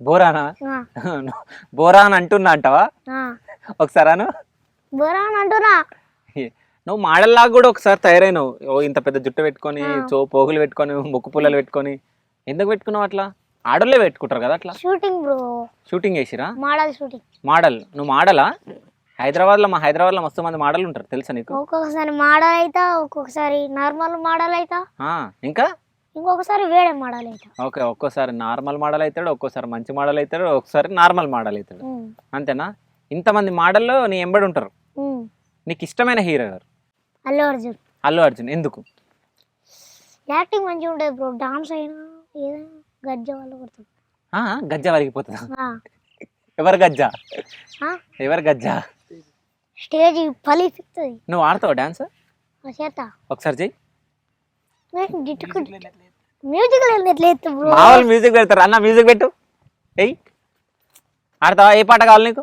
బోరానా? బోరాన్ అంటున్నా అంటావా? ఒకసారి బోరాన్ అంటున్నా. నువ్వు మోడల్ లాగా కూడా ఒకసారి తయారైనావు. ఇంత పెద్ద జుట్టు పెట్టుకొని, పోగులు పెట్టుకొని, ముక్కు పుల్లలు పెట్టుకొని. ఎందుకు పెట్టుకున్నావు అట్లా? ఆడోళ్ళే పెట్టుకుంటారు కదా అట్లా. Shooting bro. షూటింగ్ చేసిరా? మోడల్. నువ్వు మోడలా? హైదరాబాద్లో మస్తు మంది మోడల్ ఉంటారు, తెలుసా నీకు? ఒక్కొక్కసారి మోడల్ అయితా, ఒక్కొక్కసారి నార్మల్ మోడల్ అయితా, ఇంకొకసారి వేరే మోడల్ అయితా. ఓకే, ఒక్కోసారి నార్మల్ మోడల్ అవుతాడు, ఒక్కోసారి మంచి మోడల్ అవుతాడు, ఒక్కోసారి నార్మల్ మోడల్ అవుతాడు. అంతేనా? ఇంతమంది మోడల్లో నీ ఎంబడి ఉంటారు. నీకు ఇష్టమైన హీరో ఎవరు? అల్లు అర్జున్. ఎందుకు? యాక్టింగ్ మంచిగా ఉంటుంది బ్రో. డాన్స్ అయినా ఏదైనా గజ్జ వాళ్ళు కొడుతుంది. గజ్జ వరిగిపోతుందా? ఎవరు గజ్జ? స్టేజ్ పలిపిస్తుంది. నువ్వు ఆడతావు డాన్స్? ఒకసారి చెయ్యి. మ్యూజిక్ పెడతారు అన్న, మ్యూజిక్ పెట్టు. ఆడతావా? ఏ పాట కావాలి నీకు?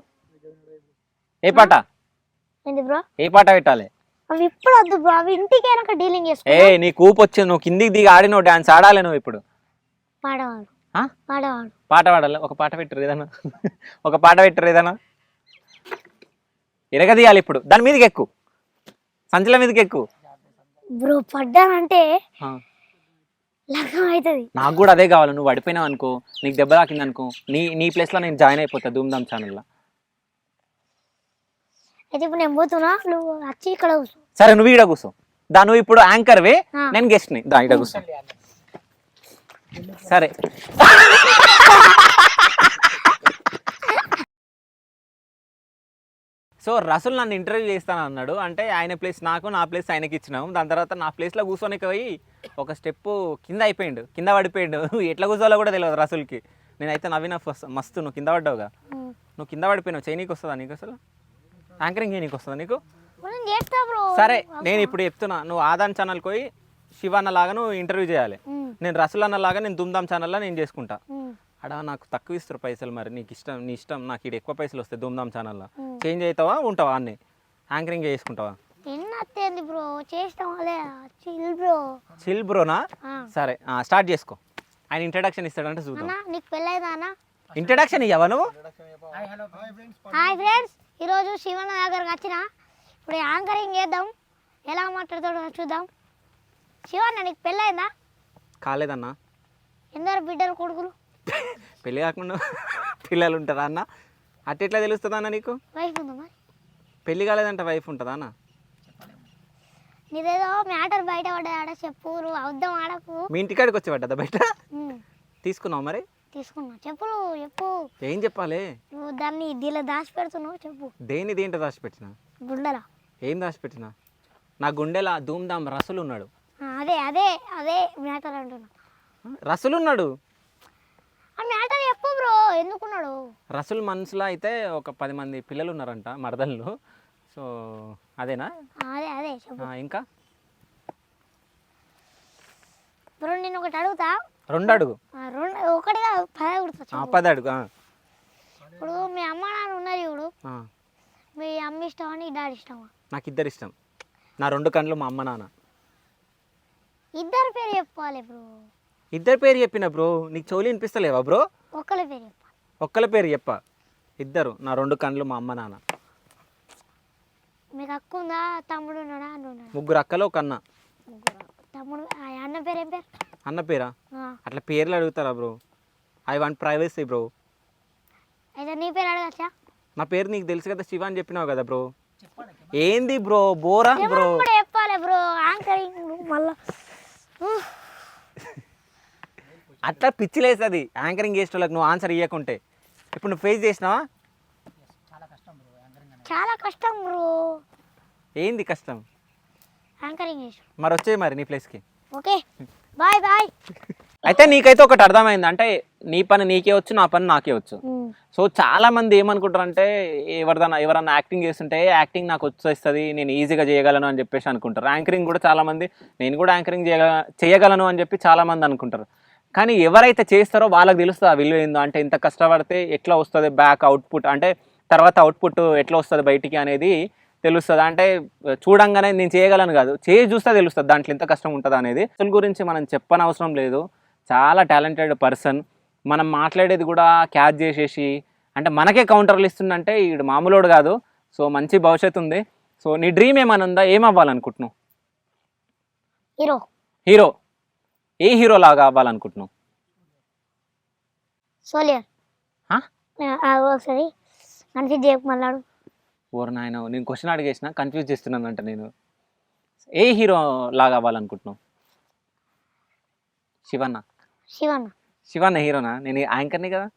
ఏ పాట పెట్టాలి? అవి ఇప్పుడు వద్దు బ్రో, అవి ఇంటికి డీలింగ్ చేసుకో. నీ కూపు వచ్చింది, నువ్వు కిందికి దిగి ఆడినవు, డాన్స్ ఆడాలి నువ్వు ఇప్పుడు. పాట పాడాలి. ఒక పాట పెట్టరు ఏదైనా. ఎరగదీయాలి ఇప్పుడు. దాని మీదకి ఎక్కువ, సంచుల మీదకి ఎక్కువ బ్రో. పడ్డానంటే నాకు కూడా అదే కావాలి. నువ్వు పడిపోయినావు అనుకో, నీకు దెబ్బ తాకింది అనుకో, నీ ప్లేస్ లో నేను జాయిన్ అయిపోతా ధూమ్ధామ్ ఛానల్లో. అయితే ఇప్పుడు నేను పోతున్నా, నువ్వు వచ్చి ఇక్కడ కూర్చో. సరే, నువ్వు ఈడ కూర్చో. నువ్వు ఇప్పుడు యాంకర్వే, నేను గెస్ట్ని. ఈడ కూర్చో. సరే. సో రసూల్ నన్ను ఇంటర్వ్యూ చేస్తాను అన్నాడు. అంటే ఆయన ప్లేస్ నాకు, నా ప్లేస్ ఆయనకి ఇచ్చినాము. దాని తర్వాత నా ప్లేస్లో కూర్చొనికి పోయి ఒక స్టెప్ కింద పడిపోయిండు. ఎట్లా కూర్చోవాలో కూడా తెలియదు రసూల్కి. నేనైతే నవ్విన మస్తు. నువ్వు కింద పడ్డావుగా, నువ్వు కింద పడిపోయినావు. చేయనీకి వస్తుందా నీకు? అసలు యాంకరింగ్ చేయనీకి వస్తుందా నీకు? సరే, నేను ఇప్పుడు చెప్తున్నా, నువ్వు ఆదాన్ ఛానల్కి పోయి శివ అన్నలాగా నువ్వు ఇంటర్వ్యూ చేయాలి. నేను రసూల్ అన్నలాగా నేను ధూమ్ధామ్ ఛానల్లో నేను చేసుకుంటా. అడా నాకు తక్కువ ఇస్తారు పైసలు, మరి నీకు ఇష్టం, నీ ఇష్టం. నాకు ఇక్కడ ఎక్కువ పైసలు వస్తాయి ధూమ్ధామ్ ఛానల్లో. చేంజ్ అవుతావా, ఉంటావా? అన్నీ యాంకరింగ్ చేసుకుంటావా? చిల్ బ్రోనా? సరే, స్టార్ట్ చేసుకో. ఆయన ఇంట్రడక్షన్ ఇస్తాడంటే చూద్దాం. ఇంట్రడక్షన్ ఇవ్వవా నువ్వు? హాయ్ ఫ్రెండ్స్, ఈరోజు శివన్న దగ్గరకు వచ్చిన. ఇప్పుడు యాంకరింగ్ చేద్దాం, ఎలా మాట్లాడతాడో చూద్దాం. శివన్న, నీకు పెళ్ళైందా? కాలేదన్నా. ఎందరు బిడ్డలు, కొడుకులు? పెళ్ళి కాకుండా పిల్లలు ఉంటారా అన్న? అట్ట ఎట్లా తెలుస్తుందా అన్న నీకు? వైఫ్ ఉందా మరి? పెళ్లి కాలేదంటే వైఫ్ ఉంటుందా అన్న? నీదేదో మ్యాటర్ బయట పడ్డాడ చెప్పు, నువ్వు అబద్ధం ఆడకు. మీ ఇంటికాడికి వచ్చి పడ్డదా బయట? తీసుకున్నావు మరి? తీసుకున్నా. చెప్పు, నువ్వు చెప్పు. ఏం చెప్పాలి? నువ్వు దాన్ని దీనిలో దాచి పెడుతున్నావు, చెప్పు. దేంట్లో దాచిపెట్టినా? గుండెలా. ఏం దాచిపెట్టినా? నా గుండెలా ధూమ్ధామ్ రసులు ఉన్నాడు. అదే అదే అదే మ్యాటర్ అంటున్నా. రసులు ఉన్నాడు. ఆ మ్యాటర్ చెప్పు బ్రో, ఎందుకున్నాడు? రసుల్ మనసులో అయితే ఒక 10 మంది పిల్లలు ఉన్నారంట, మరదళ్ళు. సో అదేనా? అదే అదే చెప్పు. ఇంకా బ్రో నేను ఒకటి అడుగుతా. 2 అడుగు. ఒకటి కాదు, 10 అడుగుతా. 10 అడుగు. ఇప్పుడు మీ అమ్మ నాన్న ఉన్నారు ఇప్పుడు, మీ అమ్మ ఇష్టమా నీ డాడీ ఇష్టమా? నాకు ఇద్దరు ఇష్టం. నా 2 కళ్ళు మా అమ్మ నాన్న. ఇద్దరు పేరు చెప్పుకోవాలి బ్రో. ఇద్దరు పేరు చెప్పిన బ్రో, నీకు చెవులు వినిపిస్తలేవా బ్రో? ఒక్కరి పేరు చెప్పాలి. ఒక్కల పేరు చెప్ప. ఇద్దరు, నా 2 కళ్ళు మా అమ్మ నాన్న. మీకు అక్క ఉందా? తమ్ముడు ఉన్నాడా? అన్న ఉన్నాడా? 3 అక్కలు, 1 అన్న. తమ్ముడు. అన్న పేరు ఏం పేరు? అన్న పేరా? అట్లా పేర్లు అడుగుతారా bro? I want privacy bro. అయితే నీ పేరు అడగచ్చా? నా పేరు నీకు తెలుసు కదా, శివ అని చెప్పినావు కదా బ్రో. ఏంది బ్రో బోరా బ్రో? చెప్పాలి బ్రో, యాంకరింగ్ మళ్ళా అట్లా పిచ్చిలేస్తుంది యాంకరింగ్ చేసే వాళ్ళకి నువ్వు ఆన్సర్ ఇవ్వకుంటే. ఇప్పుడు నువ్వు ఫేస్ చేసినావా? చాలా కష్టం బ్రో. ఏంది కష్టం? యాంకరింగ్ చేసు. మరి వచ్చే మరి నీ ప్లేస్కి. Okay bye bye. అయితే నీకైతే ఒకటి అర్థమైంది, అంటే నీ పని నీకే వచ్చు, నా పని నాకే వచ్చు. సో చాలా మంది ఏమనుకుంటారు అంటే ఎవరన్నా యాక్టింగ్ చేస్తుంటే యాక్టింగ్ నాకు వచ్చేస్తుంది, నేను ఈజీగా చేయగలను అని చెప్పేసి అనుకుంటారు. యాంకరింగ్ కూడా చాలా మంది నేను కూడా యాంకరింగ్ చేయగలను అని చెప్పి చాలా మంది అనుకుంటారు. కానీ ఎవరైతే చేస్తారో వాళ్ళకి తెలుస్తుంది ఆ విలువ ఏందో, అంటే ఇంత కష్టపడితే ఎట్లా వస్తుంది బ్యాక్ అవుట్పుట్, అంటే తర్వాత అవుట్పుట్ ఎట్లా వస్తుంది బయటికి అనేది తెలుస్తుంది. అంటే చూడంగానే నేను చేయగలను కాదు, చేసి చూస్తే తెలుస్తుంది దాంట్లో ఎంత కష్టం ఉంటుంది అనేది. అసలు గురించి మనం చెప్పనవసరం లేదు, చాలా టాలెంటెడ్ పర్సన్. మనం మాట్లాడేది కూడా క్యాచ్ చేసేసి అంటే మనకే కౌంటర్లు ఇస్తుందంటే ఈడు మామూలోడు కాదు. సో మంచి భవిష్యత్తు ఉంది. సో నీ డ్రీమ్ ఏమైనా ఉందా? ఏం అవ్వాలనుకుంటున్నావు? హీరో. హీరో? ఏ హీరో లాగా అవ్వాలనుకుంటున్నావు? సోలియర్. ఒకసారి కన్ఫ్యూజ్ చేయకు మళ్ళాడు. ఓరు నాయన, నేను క్వశ్చన్ అడిగేసిన కన్ఫ్యూజ్ చేస్తున్నానంట. నేను ఏ హీరో లాగా అవ్వాలనుకుంటున్నావు? శివన్న. శివన్న. శివన్న హీరోనా? నేను యాంకర్ని కదా.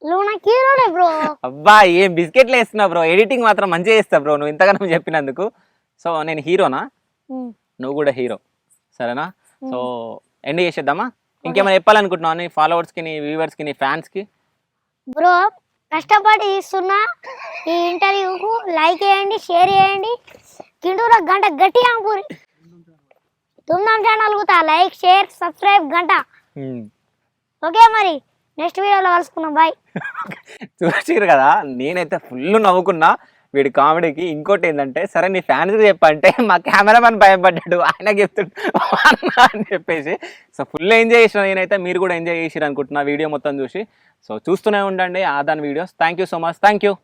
నువ్వు నాకు హీరోనే బ్రో. అబ్బా ఏం బిస్కెట్లు వేస్తున్నా బ్రో, ఎడిటింగ్ మాత్రం మంచిగా చేస్తా బ్రో నువ్వు ఇంతగానో చెప్పినందుకు. సో నేను హీరోనా, నువ్వు కూడా హీరో, సరేనా? సో ఎండ్ చేసేద్దామా? ఇంకేమైనా చెప్పాలనుకుంటున్నావు నీ ఫాలోవర్స్కి, నీ వ్యూవర్స్కి, నీ ఫ్యాన్స్కి? బ్రో కష్టపడి ఇస్తున్నా ఈ ఇంటర్వ్యూకు లైక్ చేయండి, షేర్ చేయండి, కింటూర గంట గట్టిగా పూరి దుమ్దాం ఛానల్ కుతా లైక్ షేర్ సబ్స్క్రైబ్ గంట. ఓకే మరి నెక్స్ట్ వీడియోలో కలుసుకున్నాం, బాయ్. చూసిరు కదా, నేనైతే ఫుల్ నవ్వుకున్నా వీడి కామెడీకి. ఇంకోటి ఏంటంటే, సరే నీ ఫ్యాన్స్కి చెప్పంటే మా కెమెరామెన్ భయపడ్డాడు, ఆయన చెప్తుండు అని చెప్పేసి. సో ఫుల్ ఎంజాయ్ చేసిన నేనైతే, మీరు కూడా ఎంజాయ్ చేసిరు అనుకుంటున్నా వీడియో మొత్తం చూసి. సో చూస్తూనే ఉండండి ఆదాన్ videos. Thank you so much. Thank you.